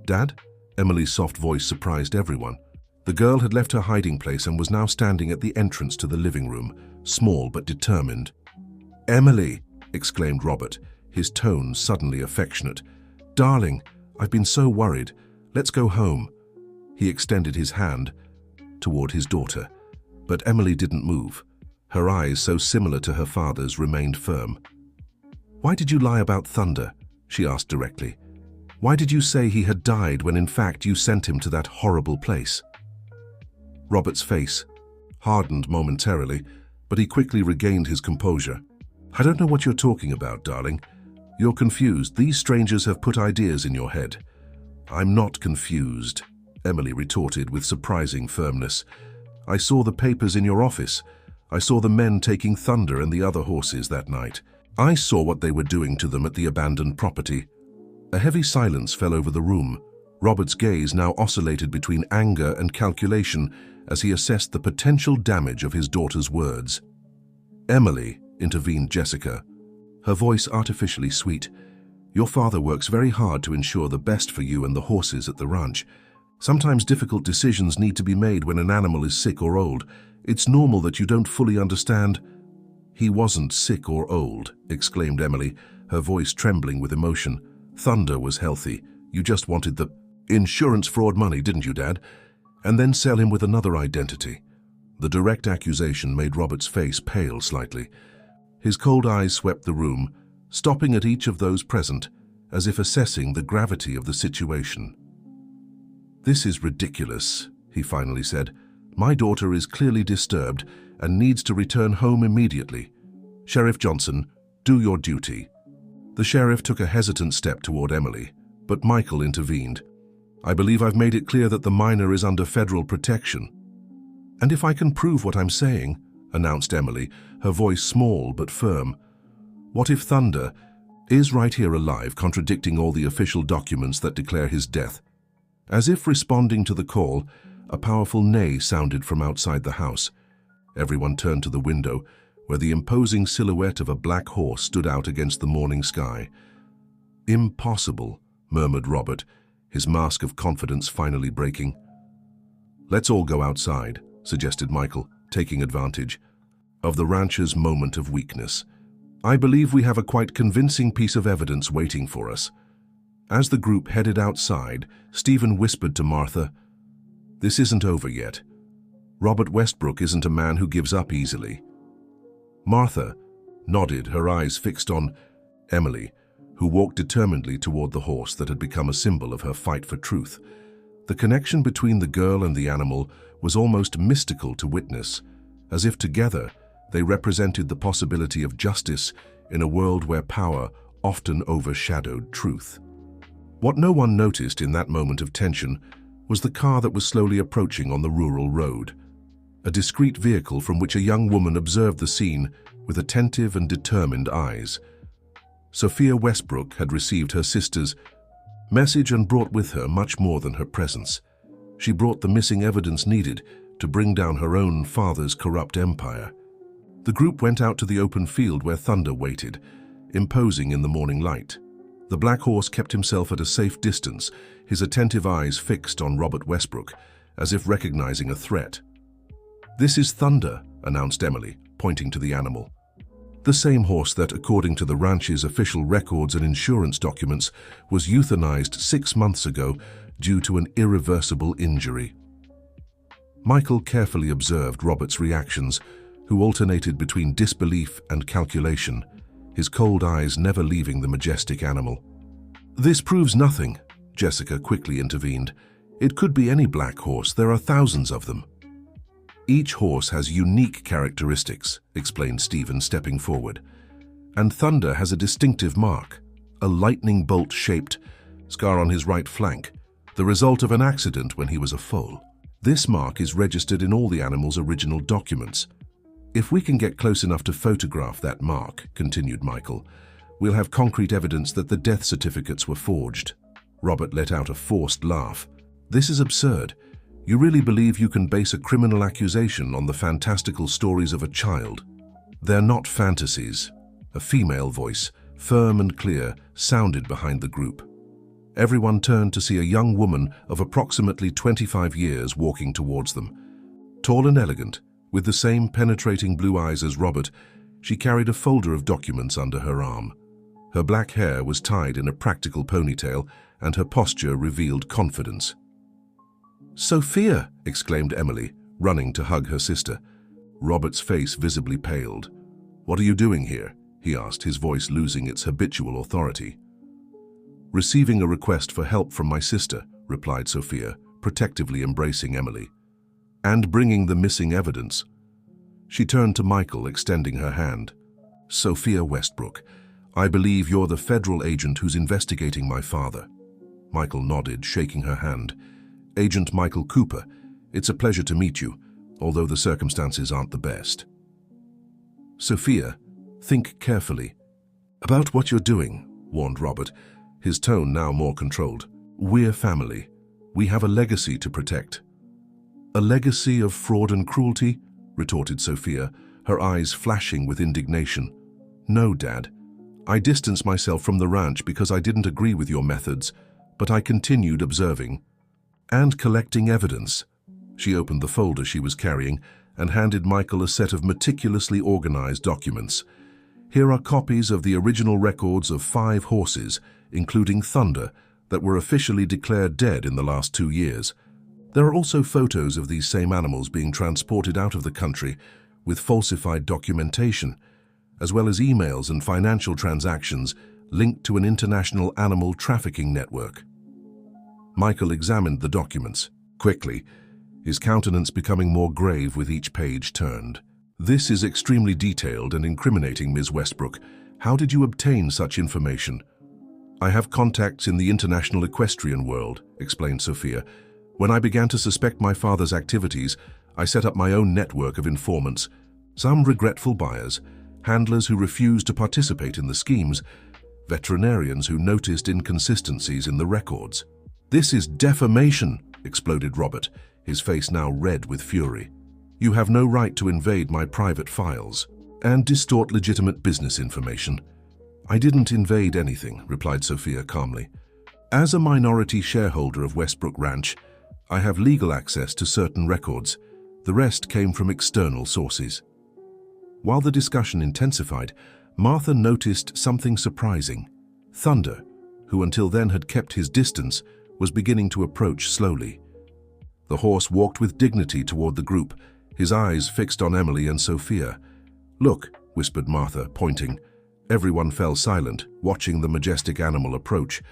A: "Dad?" Emily's soft voice surprised everyone. The girl had left her hiding place and was now standing at the entrance to the living room, small but determined. "Emily!" exclaimed Robert, his tone suddenly affectionate. "Darling, I've been so worried. Let's go home." He extended his hand toward his daughter, but Emily didn't move. Her eyes, so similar to her father's, remained firm. "Why did you lie about Thunder?" she asked directly. "Why did you say he had died when in fact you sent him to that horrible place?" Robert's face hardened momentarily, but he quickly regained his composure. "I don't know what you're talking about, darling. You're confused. These strangers have put ideas in your head." "I'm not confused," Emily retorted with surprising firmness. "I saw the papers in your office. I saw the men taking Thunder and the other horses that night. I saw what they were doing to them at the abandoned property." A heavy silence fell over the room. Robert's gaze now oscillated between anger and calculation as he assessed the potential damage of his daughter's words. "Emily," intervened Jessica, her voice artificially sweet, "your father works very hard to ensure the best for you and the horses at the ranch. Sometimes difficult decisions need to be made when an animal is sick or old. It's normal that you don't fully understand." "He wasn't sick or old," exclaimed Emily, her voice trembling with emotion. "Thunder was healthy. You just wanted the insurance fraud money, didn't you, Dad? And then sell him with another identity." The direct accusation made Robert's face pale slightly. His cold eyes swept the room, stopping at each of those present, as if assessing the gravity of the situation. "This is ridiculous," he finally said. "My daughter is clearly disturbed and needs to return home immediately. Sheriff Johnson, do your duty." The sheriff took a hesitant step toward Emily, but Michael intervened. "I believe I've made it clear that the minor is under federal protection." "And if I can prove what I'm saying," announced Emily, her voice small but firm, "what if Thunder is right here alive, contradicting all the official documents that declare his death?" As if responding to the call, a powerful neigh sounded from outside the house. Everyone turned to the window, where the imposing silhouette of a black horse stood out against the morning sky. "Impossible," murmured Robert, his mask of confidence finally breaking. "Let's all go outside," suggested Michael, taking advantage of the rancher's moment of weakness. "I believe we have a quite convincing piece of evidence waiting for us." As the group headed outside, Stephen whispered to Martha, "This isn't over yet. Robert Westbrook isn't a man who gives up easily." Martha nodded, her eyes fixed on Emily, who walked determinedly toward the horse that had become a symbol of her fight for truth. The connection between the girl and the animal was almost mystical to witness, as if together they represented the possibility of justice in a world where power often overshadowed truth. What no one noticed in that moment of tension was the car that was slowly approaching on the rural road. A discreet vehicle from which a young woman observed the scene with attentive and determined eyes. Sophia Westbrook had received her sister's message and brought with her much more than her presence. She brought the missing evidence needed to bring down her own father's corrupt empire. The group went out to the open field where Thunder waited, imposing in the morning light. The black horse kept himself at a safe distance, his attentive eyes fixed on Robert Westbrook, as if recognizing a threat. "This is Thunder," announced Emily, pointing to the animal. The same horse that, according to the ranch's official records and insurance documents, was euthanized 6 months ago due to an irreversible injury. Michael carefully observed Robert's reactions, who alternated between disbelief and calculation, his cold eyes never leaving the majestic animal. "This proves nothing," Jessica quickly intervened. "It could be any black horse. There are thousands of them." "Each horse has unique characteristics," explained Stephen, stepping forward. "And Thunder has a distinctive mark, a lightning bolt-shaped scar on his right flank, the result of an accident when he was a foal. This mark is registered in all the animal's original documents. If we can get close enough to photograph that mark," continued Michael, "we'll have concrete evidence that the death certificates were forged." Robert let out a forced laugh. "This is absurd. You really believe you can base a criminal accusation on the fantastical stories of a child?" "They're not fantasies." A female voice, firm and clear, sounded behind the group. Everyone turned to see a young woman of approximately 25 years walking towards them. Tall and elegant, with the same penetrating blue eyes as Robert, she carried a folder of documents under her arm. Her black hair was tied in a practical ponytail, and her posture revealed confidence. "Sophia!" exclaimed Emily, running to hug her sister. Robert's face visibly paled. "What are you doing here?" he asked, his voice losing its habitual authority. "Receiving a request for help from my sister," replied Sophia, protectively embracing Emily. "And bringing the missing evidence." She turned to Michael, extending her hand. "Sophia Westbrook, I believe you're the federal agent who's investigating my father." Michael nodded, shaking her hand. "Agent Michael Cooper, it's a pleasure to meet you, although the circumstances aren't the best." "Sophia, think carefully about what you're doing," warned Robert, his tone now more controlled. "We're family. We have a legacy to protect." "A legacy of fraud and cruelty?" retorted Sophia, her eyes flashing with indignation. "No, Dad. I distanced myself from the ranch because I didn't agree with your methods, but I continued observing and collecting evidence." She opened the folder she was carrying, and handed Michael a set of meticulously organized documents. Here are copies of the original records of 5 horses, including Thunder, that were officially declared dead in the last 2 years. There are also photos of these same animals being transported out of the country with falsified documentation, as well as emails and financial transactions linked to an international animal trafficking network. Michael examined the documents quickly, his countenance becoming more grave with each page turned. "This is extremely detailed and incriminating, Ms. Westbrook. How did you obtain such information?" "I have contacts in the international equestrian world," explained Sophia. "When I began to suspect my father's activities, I set up my own network of informants, some regretful buyers, handlers who refused to participate in the schemes, veterinarians who noticed inconsistencies in the records." "This is defamation," exploded Robert, his face now red with fury. "You have no right to invade my private files and distort legitimate business information." "I didn't invade anything," replied Sophia calmly. "As a minority shareholder of Westbrook Ranch, I have legal access to certain records. The rest came from external sources." While the discussion intensified, Martha noticed something surprising. Thunder, who until then had kept his distance, was beginning to approach slowly. The horse walked with dignity toward the group, his eyes fixed on Emily and Sophia. "Look," whispered Martha, pointing. Everyone fell silent, watching the majestic animal approach.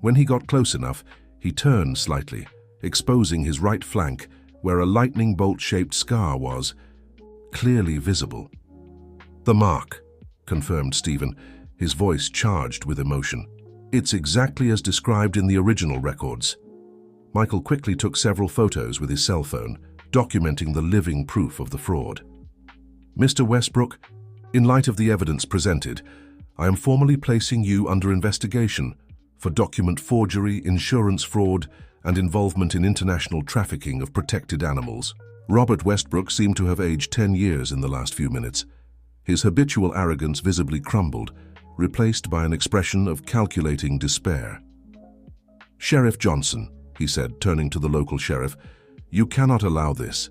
A: When he got close enough, he turned slightly, exposing his right flank, where a lightning bolt-shaped scar was clearly visible. "The mark," confirmed Stephen, his voice charged with emotion. "It's exactly as described in the original records." Michael quickly took several photos with his cell phone, documenting the living proof of the fraud. "Mr. Westbrook, in light of the evidence presented, I am formally placing you under investigation for document forgery, insurance fraud, and involvement in international trafficking of protected animals." Robert Westbrook seemed to have aged 10 years in the last few minutes. His habitual arrogance visibly crumbled, replaced by an expression of calculating despair. "Sheriff Johnson," he said, turning to the local sheriff, "you cannot allow this.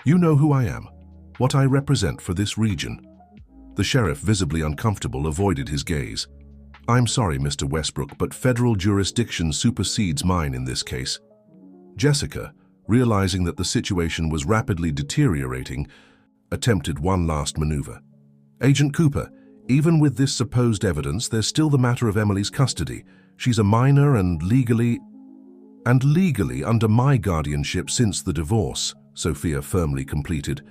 A: You know who I am, what I represent for this region." The sheriff, visibly uncomfortable, avoided his gaze. "I'm sorry, Mr. Westbrook, but federal jurisdiction supersedes mine in this case." Jessica, realizing that the situation was rapidly deteriorating, attempted one last maneuver. "Agent Cooper, even with this supposed evidence, there's still the matter of Emily's custody. She's a minor and legally under my guardianship since the divorce," Sophia firmly completed.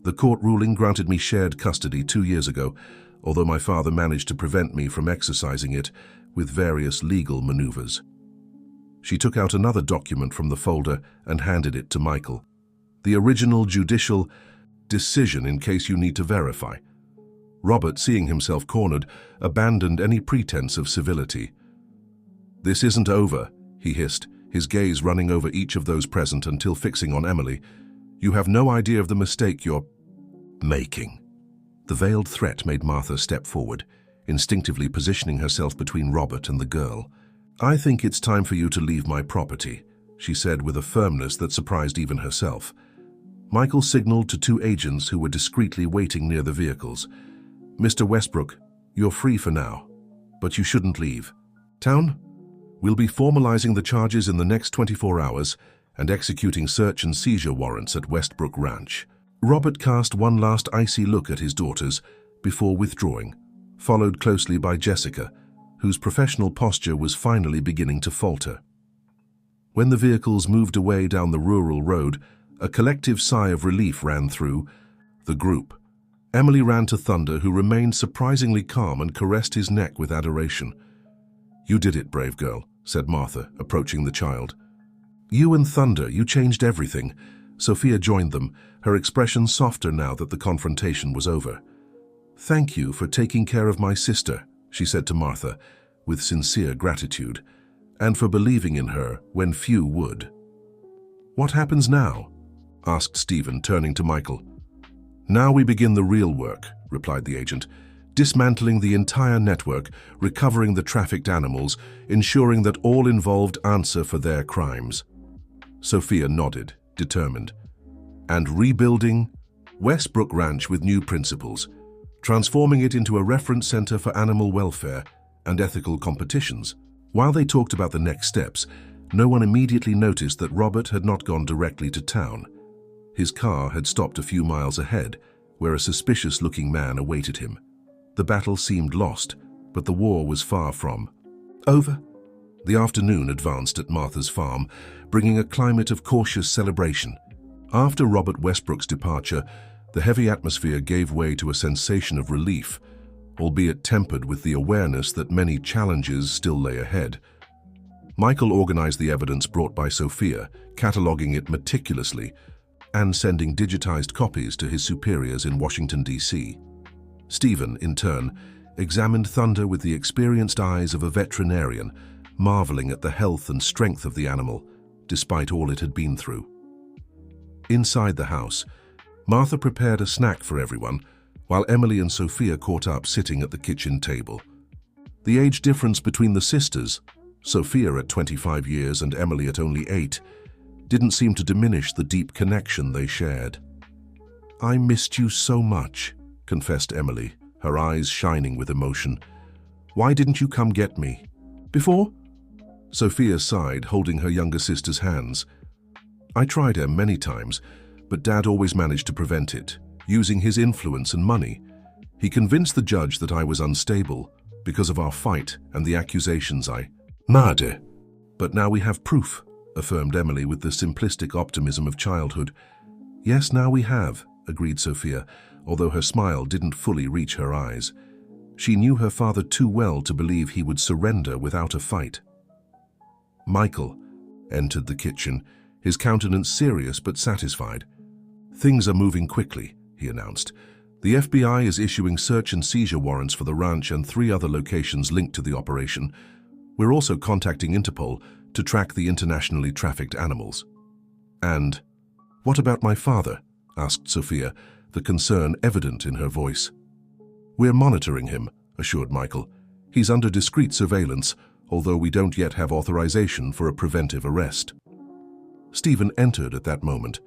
A: "The court ruling granted me shared custody 2 years ago, although my father managed to prevent me from exercising it with various legal maneuvers." She took out another document from the folder and handed it to Michael. "The original judicial decision, in case you need to verify." Robert, seeing himself cornered, abandoned any pretense of civility. "This isn't over," he hissed, his gaze running over each of those present until fixing on Emily. "You have no idea of the mistake you're making." The veiled threat made Martha step forward, instinctively positioning herself between Robert and the girl. "I think it's time for you to leave my property," she said with a firmness that surprised even herself. Michael signaled to 2 agents who were discreetly waiting near the vehicles. "Mr. Westbrook, you're free for now, but you shouldn't leave. Town, we'll be formalizing the charges in the next 24 hours and executing search and seizure warrants at Westbrook Ranch." Robert cast one last icy look at his daughters before withdrawing, followed closely by Jessica, whose professional posture was finally beginning to falter. When the vehicles moved away down the rural road, a collective sigh of relief ran through the group. Emily ran to Thunder, who remained surprisingly calm and caressed his neck with adoration. "You did it, brave girl," said Martha, approaching the child. "You and Thunder, you changed everything." Sophia joined them, her expression softer now that the confrontation was over. "Thank you for taking care of my sister," she said to Martha, with sincere gratitude, "and for believing in her when few would." "What happens now?" asked Stephen, turning to Michael. "Now we begin the real work," replied the agent, "dismantling the entire network, recovering the trafficked animals, ensuring that all involved answer for their crimes." Sophia nodded, determined. and rebuilding Westbrook Ranch with new principles, transforming it into a reference center for animal welfare and ethical competitions. While they talked about the next steps, no one immediately noticed that Robert had not gone directly to town. His car had stopped a few miles ahead, where a suspicious-looking man awaited him. The battle seemed lost, but the war was far from over. The afternoon advanced at Martha's farm, bringing a climate of cautious celebration. After Robert Westbrook's departure, the heavy atmosphere gave way to a sensation of relief, albeit tempered with the awareness that many challenges still lay ahead. Michael organized the evidence brought by Sophia, cataloging it meticulously and sending digitized copies to his superiors in Washington, D.C. Stephen, in turn, examined Thunder with the experienced eyes of a veterinarian, marveling at the health and strength of the animal, despite all it had been through. Inside the house, Martha prepared a snack for everyone, while Emily and Sophia caught up sitting at the kitchen table. The age difference between the sisters, Sophia at 25 years and Emily at only 8, didn't seem to diminish the deep connection they shared. "I missed you so much," confessed Emily, her eyes shining with emotion. "Why didn't you come get me before?" Sophia sighed, holding her younger sister's hands. "I tried Em many times, but Dad always managed to prevent it, using his influence and money. He convinced the judge that I was unstable because of our fight and the accusations I made. But now we have proof," affirmed Emily with the simplistic optimism of childhood. "Yes, now we have," agreed Sophia, although her smile didn't fully reach her eyes. She knew her father too well to believe he would surrender without a fight. Michael entered the kitchen, his countenance serious but satisfied. "Things are moving quickly," he announced. "The FBI is issuing search and seizure warrants for the ranch and 3 other locations linked to the operation. We're also contacting Interpol to track the internationally trafficked animals." "And what about my father?" asked Sophia, the concern evident in her voice. "We're monitoring him," assured Michael. "He's under discreet surveillance, although we don't yet have authorization for a preventive arrest." Stephen entered at that moment,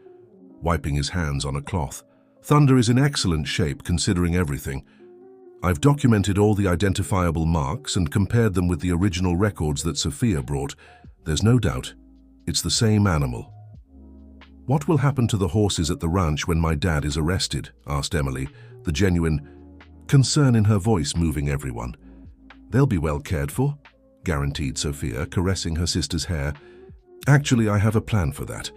A: wiping his hands on a cloth. "Thunder is in excellent shape considering everything. I've documented all the identifiable marks and compared them with the original records that Sophia brought. There's no doubt, it's the same animal." "What will happen to the horses at the ranch when my dad is arrested?" asked Emily, the genuine concern in her voice moving everyone. "They'll be well cared for," guaranteed Sophia, caressing her sister's hair. "Actually, I have a plan for that.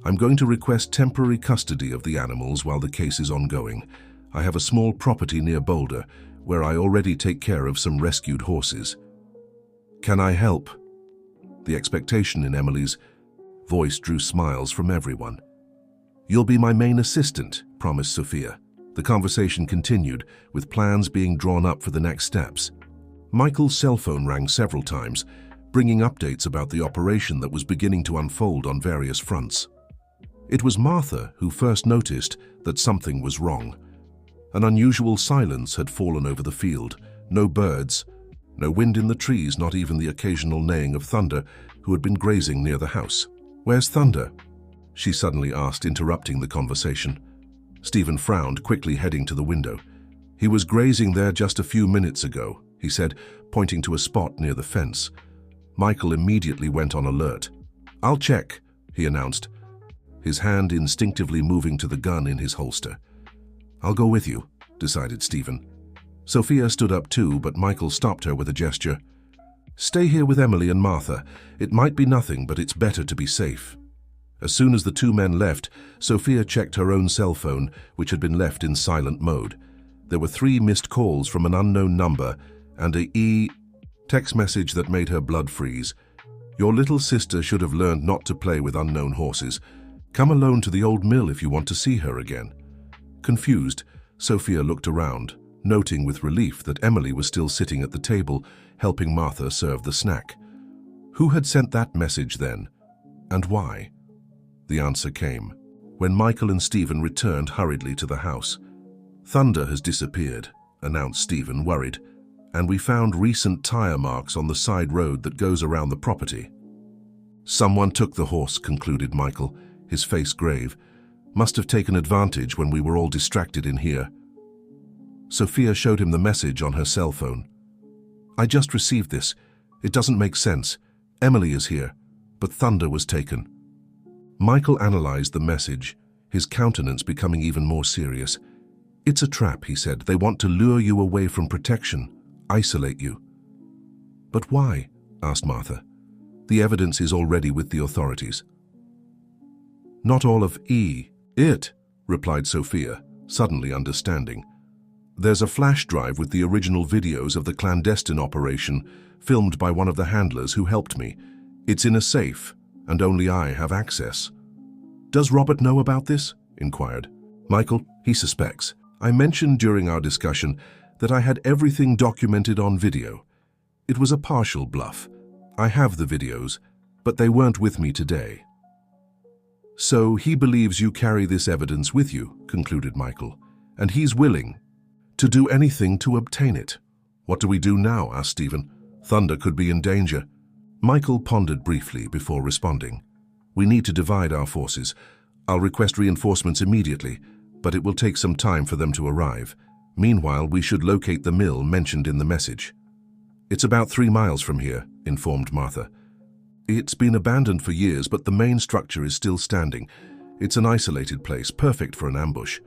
A: I'm going to request temporary custody of the animals while the case is ongoing. I have a small property near Boulder, where I already take care of some rescued horses." "Can I help?" The expectation in Emily's voice drew smiles from everyone. "You'll be my main assistant," promised Sophia. The conversation continued, with plans being drawn up for the next steps. Michael's cell phone rang several times, bringing updates about the operation that was beginning to unfold on various fronts. It was Martha who first noticed that something was wrong. An unusual silence had fallen over the field. No birds, no wind in the trees, not even the occasional neighing of Thunder, who had been grazing near the house. "Where's Thunder?" she suddenly asked, interrupting the conversation. Stephen frowned, quickly heading to the window. "He was grazing there just a few minutes ago," he said, pointing to a spot near the fence. Michael immediately went on alert. "I'll check," he announced, his hand instinctively moving to the gun in his holster. "I'll go with you," decided Stephen. Sophia stood up too, but Michael stopped her with a gesture. "Stay here with Emily and Martha. It might be nothing, but it's better to be safe." As soon as the 2 men left, Sophia checked her own cell phone, which had been left in silent mode. There were 3 missed calls from an unknown number and a text message that made her blood freeze. "Your little sister should have learned not to play with unknown horses. Come alone to the old mill if you want to see her again." Confused, Sophia looked around, noting with relief that Emily was still sitting at the table, helping Martha serve the snack. Who had sent that message then? And why? The answer came when Michael and Stephen returned hurriedly to the house. "Thunder has disappeared," announced Stephen, worried, "and we found recent tire marks on the side road that goes around the property." "Someone took the horse," concluded Michael, his face grave. Must have taken advantage when we were all distracted in here. Sophia showed him the message on her cell phone. I just received this. It doesn't make sense. Emily is here, but Thunder was taken. Michael analyzed the message, his countenance becoming even more serious. It's a trap, he said. They want to lure you away from protection, isolate you. But why? Asked Martha. The evidence is already with the authorities. Not all of it, replied Sophia, suddenly understanding. There's a flash drive with the original videos of the clandestine operation, filmed by one of the handlers who helped me. It's in a safe, and only I have access. Does Robert know about this? Inquired. Michael, he suspects. I mentioned during our discussion that I had everything documented on video. It was a partial bluff. I have the videos, but they weren't with me today. So he believes you carry this evidence with you, concluded Michael, and he's willing to do anything to obtain it. What do we do now? Asked Stephen. Thunder could be in danger. Michael pondered briefly before responding. We need to divide our forces. I'll request reinforcements immediately, but it will take some time for them to arrive. Meanwhile, we should locate the mill mentioned in the message. It's about 3 miles from here, informed Martha. It's been abandoned for years, but the main structure is still standing. It's an isolated place, perfect for an ambush.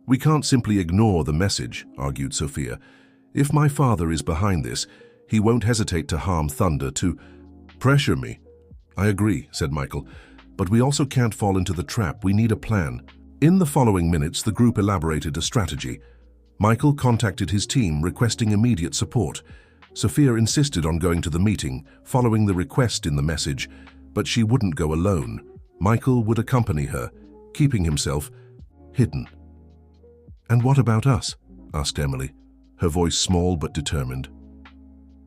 A: We can't simply ignore the message, argued Sophia. If my father is behind this, he won't hesitate to harm Thunder, to pressure me. I agree, said Michael, but we also can't fall into the trap. We need a plan. In the following minutes, the group elaborated a strategy. Michael contacted his team, requesting immediate support. Sophia insisted on going to the meeting, following the request in the message, but she wouldn't go alone. Michael would accompany her, keeping himself hidden. And what about us? Asked Emily, her voice small but determined.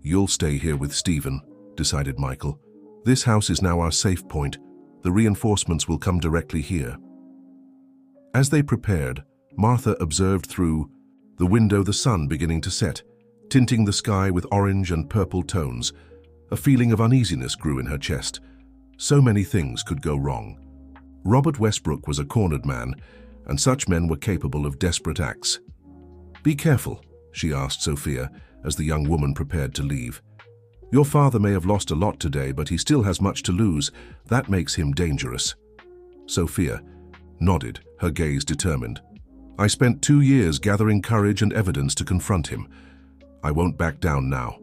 A: You'll stay here with Stephen, decided Michael. This house is now our safe point. The reinforcements will come directly here. As they prepared, Martha observed through the window the sun beginning to set, tinting the sky with orange and purple tones. A feeling of uneasiness grew in her chest. So many things could go wrong. Robert Westbrook was a cornered man, and such men were capable of desperate acts. Be careful, she asked Sophia as the young woman prepared to leave. Your father may have lost a lot today, but he still has much to lose. That makes him dangerous. Sophia nodded, her gaze determined. I spent 2 years gathering courage and evidence to confront him. I won't back down now.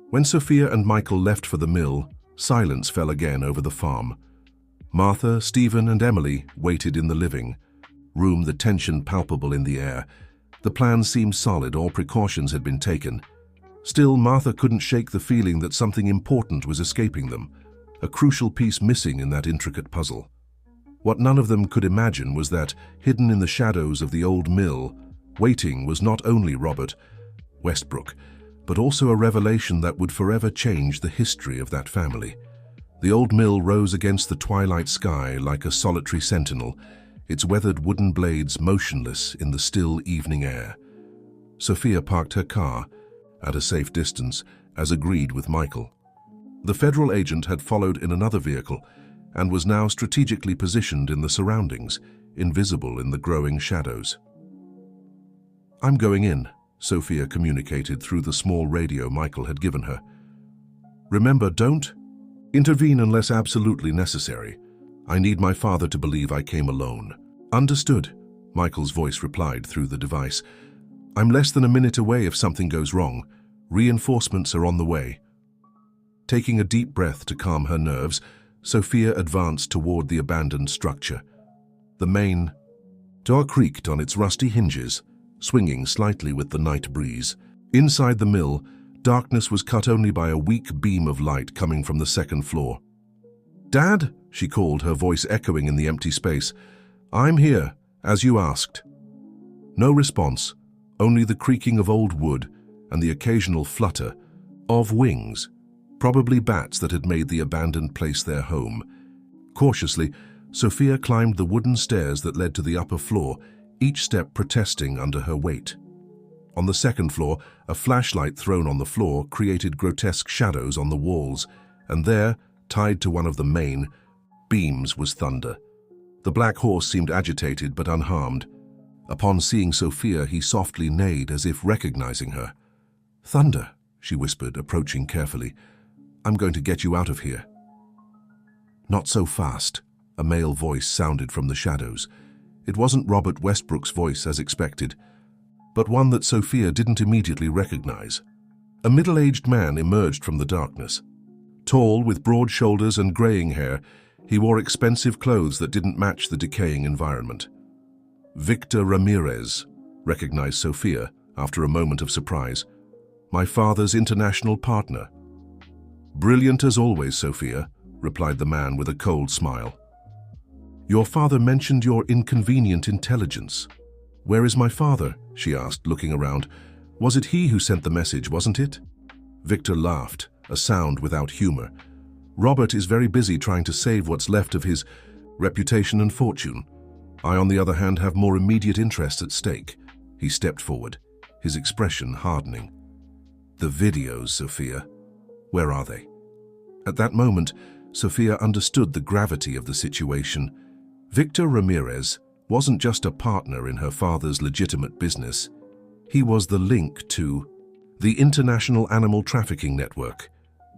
A: When Sophia and Michael left for the mill, silence fell again over the farm. Martha, Stephen, and Emily waited in the living room, the tension palpable in the air. The plan seemed solid, all precautions had been taken. Still, Martha couldn't shake the feeling that something important was escaping them, a crucial piece missing in that intricate puzzle. What none of them could imagine was that, hidden in the shadows of the old mill, waiting was not only Robert Westbrook, but also a revelation that would forever change the history of that family. The old mill rose against the twilight sky like a solitary sentinel, its weathered wooden blades motionless in the still evening air. Sophia parked her car at a safe distance, as agreed with Michael. The federal agent had followed in another vehicle and was now strategically positioned in the surroundings, invisible in the growing shadows. I'm going in, Sophia communicated through the small radio Michael had given her. Remember, don't intervene unless absolutely necessary. I need my father to believe I came alone. Understood, Michael's voice replied through the device. I'm less than a minute away if something goes wrong. Reinforcements are on the way. Taking a deep breath to calm her nerves, Sophia advanced toward the abandoned structure. The main door creaked on its rusty hinges, swinging slightly with the night breeze. Inside the mill, darkness was cut only by a weak beam of light coming from the second floor. Dad, she called, her voice echoing in the empty space. I'm here, as you asked. No response, only the creaking of old wood and the occasional flutter of wings, probably bats that had made the abandoned place their home. Cautiously, Sophia climbed the wooden stairs that led to the upper floor, each step protesting under her weight. On the second floor, a flashlight thrown on the floor created grotesque shadows on the walls, and there, tied to one of the main beams was Thunder. The black horse seemed agitated but unharmed. Upon seeing Sophia, he softly neighed as if recognizing her. "Thunder," she whispered, approaching carefully. "I'm going to get you out of here." "Not so fast," a male voice sounded from the shadows. It wasn't Robert Westbrook's voice as expected, but one that Sophia didn't immediately recognize. A middle-aged man emerged from the darkness. Tall, with broad shoulders and graying hair, he wore expensive clothes that didn't match the decaying environment. "Victor Ramirez," recognized Sophia after a moment of surprise. "My father's international partner." "Brilliant as always, Sophia," replied the man with a cold smile. "Your father mentioned your inconvenient intelligence. Where is my father?" she asked, looking around. "Was it he who sent the message, wasn't it?" Victor laughed, a sound without humor. "Robert is very busy trying to save what's left of his reputation and fortune. I, on the other hand, have more immediate interests at stake." He stepped forward, his expression hardening. "The videos, Sophia. Where are they?" At that moment, Sophia understood the gravity of the situation. Victor Ramirez wasn't just a partner in her father's legitimate business. He was the link to the International Animal Trafficking Network.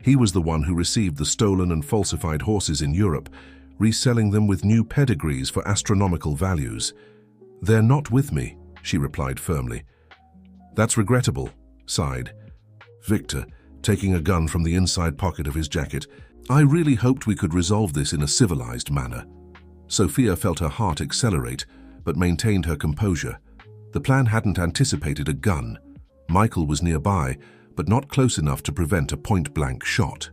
A: He was the one who received the stolen and falsified horses in Europe, reselling them with new pedigrees for astronomical values. "They're not with me," she replied firmly. "That's regrettable," sighed Victor, taking a gun from the inside pocket of his jacket. "I really hoped we could resolve this in a civilized manner." Sophia felt her heart accelerate, but maintained her composure. The plan hadn't anticipated a gun. Michael was nearby, but not close enough to prevent a point-blank shot.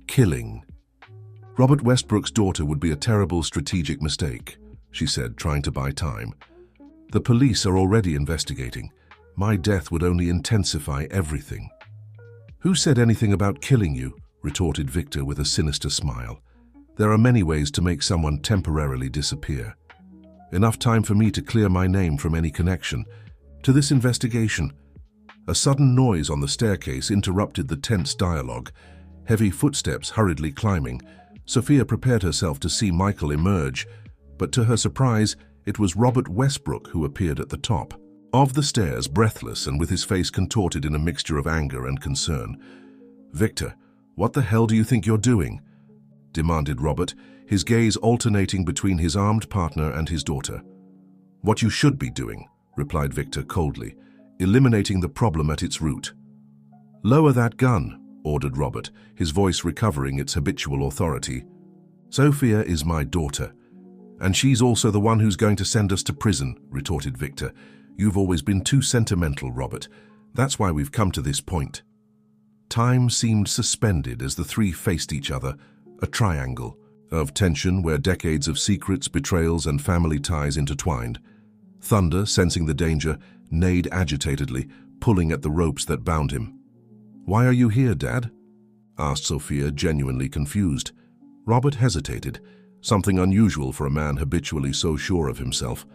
A: Killing. "Robert Westbrook's daughter would be a terrible strategic mistake," she said, trying to buy time. "The police are already investigating. My death would only intensify everything." "Who said anything about killing you?" retorted Victor with a sinister smile. "There are many ways to make someone temporarily disappear. Enough time for me to clear my name from any connection to this investigation." A sudden noise on the staircase interrupted the tense dialogue. Heavy footsteps hurriedly climbing. Sophia prepared herself to see Michael emerge, but to her surprise, it was Robert Westbrook who appeared at the top of the stairs, breathless and with his face contorted in a mixture of anger and concern. "Victor, what the hell do you think you're doing?" demanded Robert, his gaze alternating between his armed partner and his daughter. "What you should be doing," replied Victor coldly, "eliminating the problem at its root." "Lower that gun," ordered Robert, his voice recovering its habitual authority. "Sophia is my daughter, and she's also the one who's going to send us to prison," retorted Victor. "You've always been too sentimental, Robert. That's why we've come to this point." Time seemed suspended as the three faced each other, a triangle of tension where decades of secrets, betrayals, and family ties intertwined. Thunder, sensing the danger, neighed agitatedly, pulling at the ropes that bound him. "Why are you here, Dad?" asked Sophia, genuinely confused. Robert hesitated, something unusual for a man habitually so sure of himself.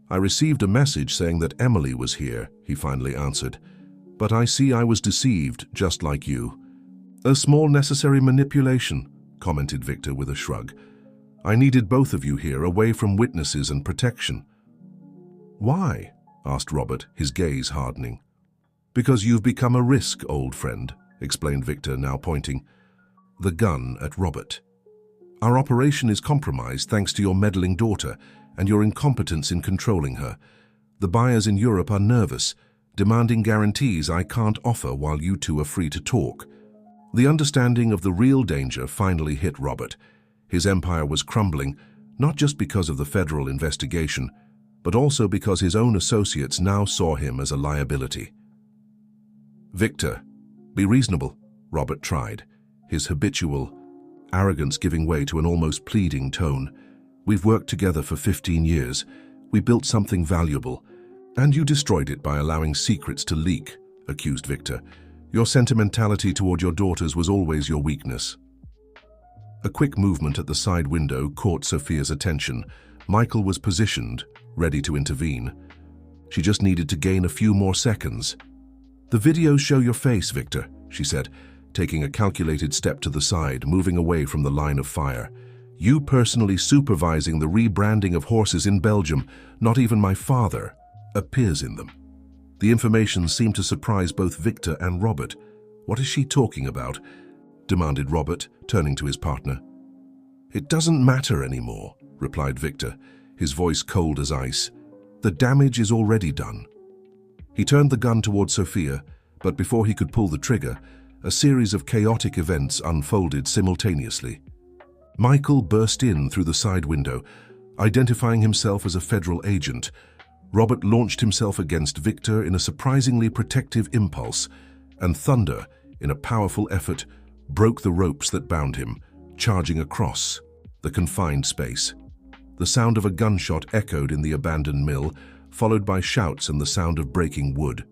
A: "I received a message saying that Emily was here," he finally answered. "But I see I was deceived, just like you." "A small necessary manipulation," commented Victor with a shrug. "I needed both of you here, away from witnesses and protection." "Why?" asked Robert, his gaze hardening. "Because you've become a risk, old friend," explained Victor, now pointing the gun at Robert. "Our operation is compromised thanks to your meddling daughter and your incompetence in controlling her. The buyers in Europe are nervous, demanding guarantees I can't offer while you two are free to talk." The understanding of the real danger finally hit Robert. His empire was crumbling, not just because of the federal investigation, but also because his own associates now saw him as a liability. "Victor, be reasonable," Robert tried, his habitual arrogance giving way to an almost pleading tone. "We've worked together for 15 years. We built something valuable, and you destroyed it by allowing secrets to leak," accused Victor. "Your sentimentality toward your daughters was always your weakness." A quick movement at the side window caught Sophia's attention. Michael was positioned, ready to intervene. She just needed to gain a few more seconds. "The videos show your face, Victor," she said, taking a calculated step to the side, moving away from the line of fire. You personally supervising the rebranding of horses in Belgium, not even my father, appears in them. The information seemed to surprise both Victor and Robert. What is she talking about? Demanded Robert, turning to his partner. It doesn't matter anymore, replied Victor, his voice cold as ice. The damage is already done. He turned the gun toward Sophia, but before he could pull the trigger, a series of chaotic events unfolded simultaneously. Michael burst in through the side window, identifying himself as a federal agent. Robert launched himself against Victor in a surprisingly protective impulse, and Thunder, in a powerful effort, broke the ropes that bound him, charging across the confined space. The sound of a gunshot echoed in the abandoned mill, followed by shouts and the sound of breaking wood.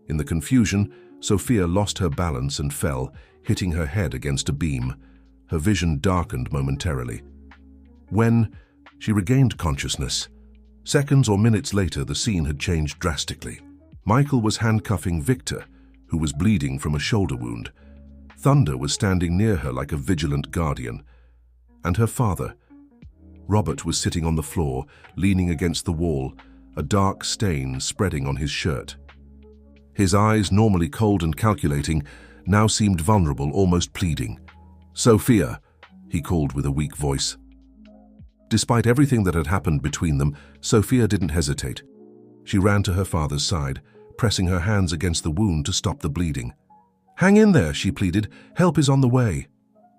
A: In the confusion, Sophia lost her balance and fell, hitting her head against a beam. Her vision darkened momentarily. When she regained consciousness, seconds or minutes later, the scene had changed drastically. Michael was handcuffing Victor, who was bleeding from a shoulder wound. Thunder was standing near her like a vigilant guardian. And her father, Robert, was sitting on the floor, leaning against the wall, a dark stain spreading on his shirt. His eyes, normally cold and calculating, now seemed vulnerable, almost pleading. "Sophia," he called with a weak voice. Despite everything that had happened between them, Sophia didn't hesitate. She ran to her father's side, pressing her hands against the wound to stop the bleeding. "Hang in there," she pleaded. "Help is on the way."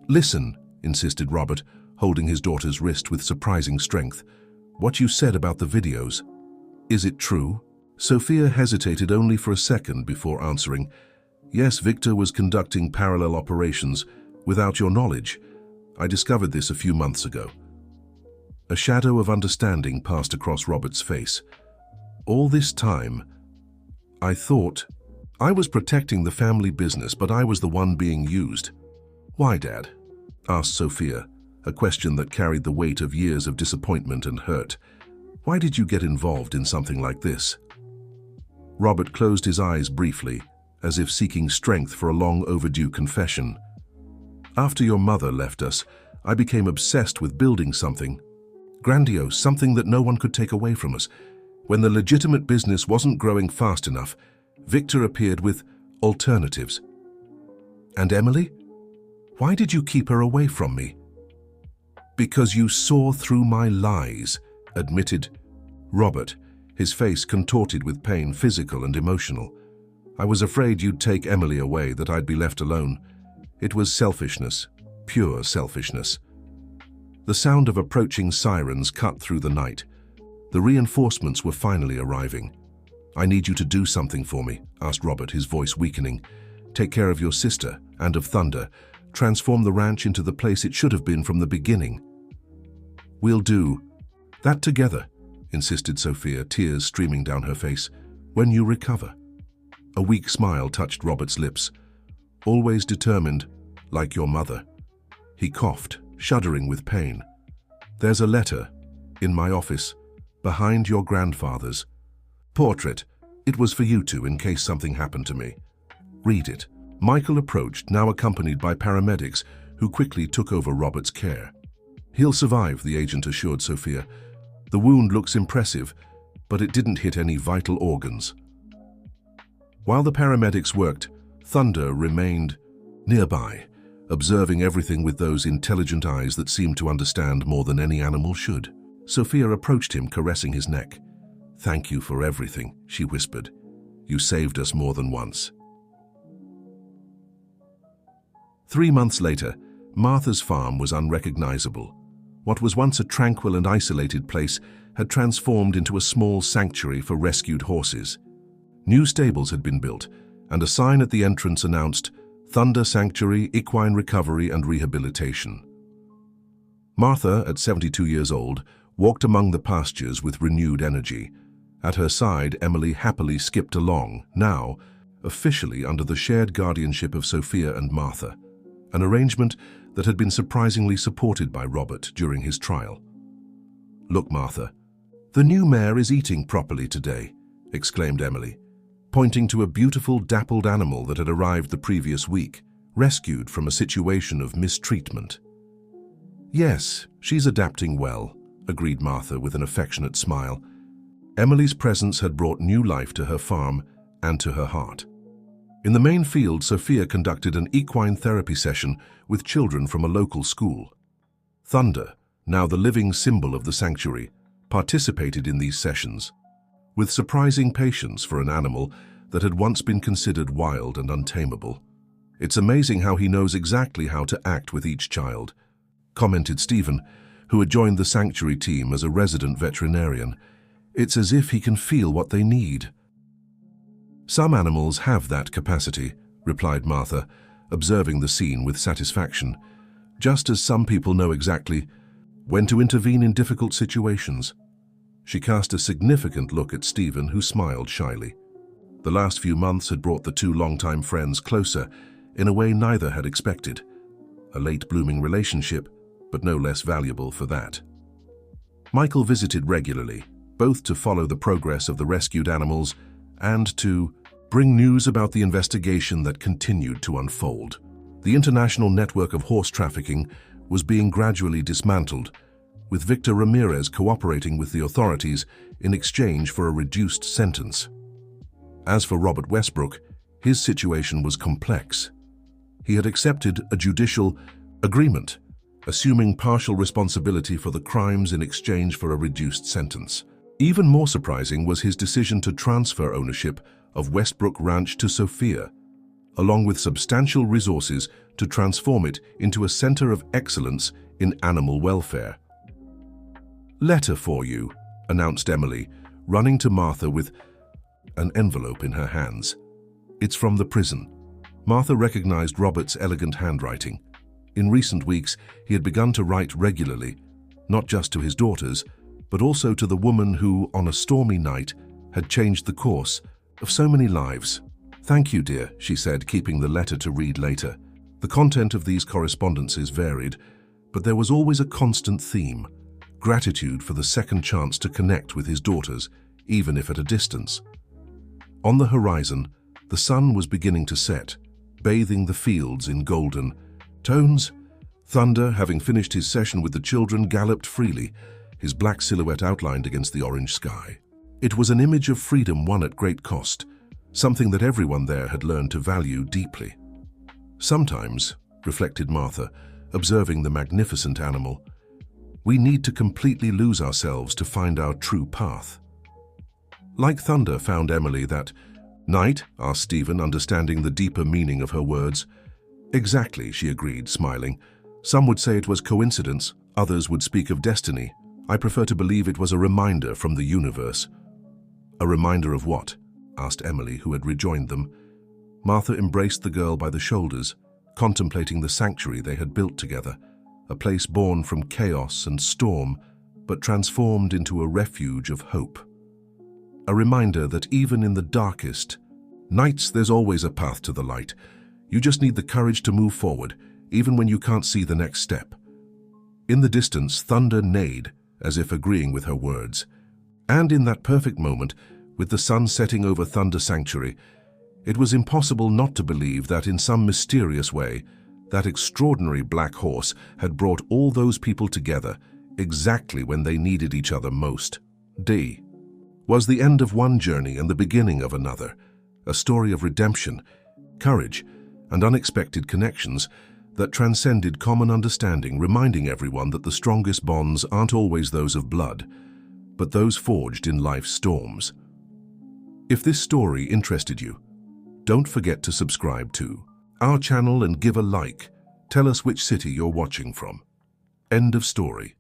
A: "Listen," insisted Robert, holding his daughter's wrist with surprising strength. "What you said about the videos, is it true?" Sophia hesitated only for a second before answering. "Yes, Victor was conducting parallel operations without your knowledge. I discovered this a few months ago." A shadow of understanding passed across Robert's face. "All this time, I thought I was protecting the family business, but I was the one being used." "Why, Dad?" asked Sophia, a question that carried the weight of years of disappointment and hurt. "Why did you get involved in something like this?" Robert closed his eyes briefly, as if seeking strength for a long overdue confession. "After your mother left us, I became obsessed with building something grandiose, something that no one could take away from us. When the legitimate business wasn't growing fast enough, Victor appeared with alternatives." "And Emily? Why did you keep her away from me?" "Because you saw through my lies," admitted Robert, his face contorted with pain, physical and emotional. "I was afraid you'd take Emily away, that I'd be left alone. It was selfishness, pure selfishness." The sound of approaching sirens cut through the night. The reinforcements were finally arriving. "I need you to do something for me," asked Robert, his voice weakening. "Take care of your sister and of Thunder. Transform the ranch into the place it should have been from the beginning." "We'll do that together," insisted Sophia, tears streaming down her face. "When you recover." A weak smile touched Robert's lips. "Always determined, like your mother." He coughed, shuddering with pain. "There's a letter in my office, behind your grandfather's portrait. It was for you two in case something happened to me. Read it." Michael approached, now accompanied by paramedics, who quickly took over Robert's care. "He'll survive," the agent assured Sophia. "The wound looks impressive, but it didn't hit any vital organs." While the paramedics worked, Thunder remained nearby, observing everything with those intelligent eyes that seemed to understand more than any animal should. Sophia approached him, caressing his neck. "Thank you for everything," she whispered. "You saved us more than once." 3 months later, Martha's farm was unrecognizable. What was once a tranquil and isolated place had transformed into a small sanctuary for rescued horses. New stables had been built, and a sign at the entrance announced Thunder Sanctuary, Equine Recovery and Rehabilitation. Martha, at 72 years old, walked among the pastures with renewed energy. At her side, Emily happily skipped along, now officially under the shared guardianship of Sophia and Martha, an arrangement that had been surprisingly supported by Robert during his trial. "Look, Martha, the new mare is eating properly today," exclaimed Emily, pointing to a beautiful dappled animal that had arrived the previous week, rescued from a situation of mistreatment. "Yes, she's adapting well," agreed Martha with an affectionate smile. Emily's presence had brought new life to her farm and to her heart. In the main field, Sophia conducted an equine therapy session with children from a local school. Thunder, now the living symbol of the sanctuary, participated in these sessions, with surprising patience for an animal that had once been considered wild and untamable. "It's amazing how he knows exactly how to act with each child," commented Stephen, who had joined the sanctuary team as a resident veterinarian. "It's as if he can feel what they need." "Some animals have that capacity," replied Martha, observing the scene with satisfaction, "just as some people know exactly when to intervene in difficult situations." She cast a significant look at Stephen, who smiled shyly. The last few months had brought the two longtime friends closer in a way neither had expected. A late-blooming relationship, but no less valuable for that. Michael visited regularly, both to follow the progress of the rescued animals and to bring news about the investigation that continued to unfold. The international network of horse trafficking was being gradually dismantled, with Victor Ramirez cooperating with the authorities in exchange for a reduced sentence. As for Robert Westbrook, his situation was complex. He had accepted a judicial agreement, assuming partial responsibility for the crimes in exchange for a reduced sentence. Even more surprising was his decision to transfer ownership of Westbrook Ranch to Sophia, along with substantial resources to transform it into a center of excellence in animal welfare. "Letter for you," announced Emily, running to Martha with an envelope in her hands. "It's from the prison." Martha recognized Robert's elegant handwriting. In recent weeks, he had begun to write regularly, not just to his daughters, but also to the woman who, on a stormy night, had changed the course of so many lives. "Thank you, dear," she said, keeping the letter to read later. The content of these correspondences varied, but there was always a constant theme: gratitude for the second chance to connect with his daughters, even if at a distance. On the horizon, the sun was beginning to set, bathing the fields in golden tones. Thunder, having finished his session with the children, galloped freely, his black silhouette outlined against the orange sky. It was an image of freedom won at great cost, something that everyone there had learned to value deeply. "Sometimes," reflected Martha, observing the magnificent animal, "we need to completely lose ourselves to find our true path." Like Thunder found Emily that night, asked Stephen, understanding the deeper meaning of her words. "Exactly," she agreed, smiling. "Some would say it was coincidence, others would speak of destiny. I prefer to believe it was a reminder from the universe." "A reminder of what?" asked Emily, who had rejoined them. Martha embraced the girl by the shoulders, contemplating the sanctuary they had built together, a place born from chaos and storm, but transformed into a refuge of hope. A reminder that even in the darkest nights, there's always a path to the light. You just need the courage to move forward, even when you can't see the next step. In the distance, Thunder neighed, as if agreeing with her words. And in that perfect moment, with the sun setting over Thunder Sanctuary, it was impossible not to believe that in some mysterious way, that extraordinary black horse had brought all those people together exactly when they needed each other most. D was the end of one journey and the beginning of another, a story of redemption, courage, and unexpected connections that transcended common understanding, reminding everyone that the strongest bonds aren't always those of blood, but those forged in life's storms. If this story interested you, don't forget to subscribe to our channel and give a like. Tell us which city you're watching from. End of story.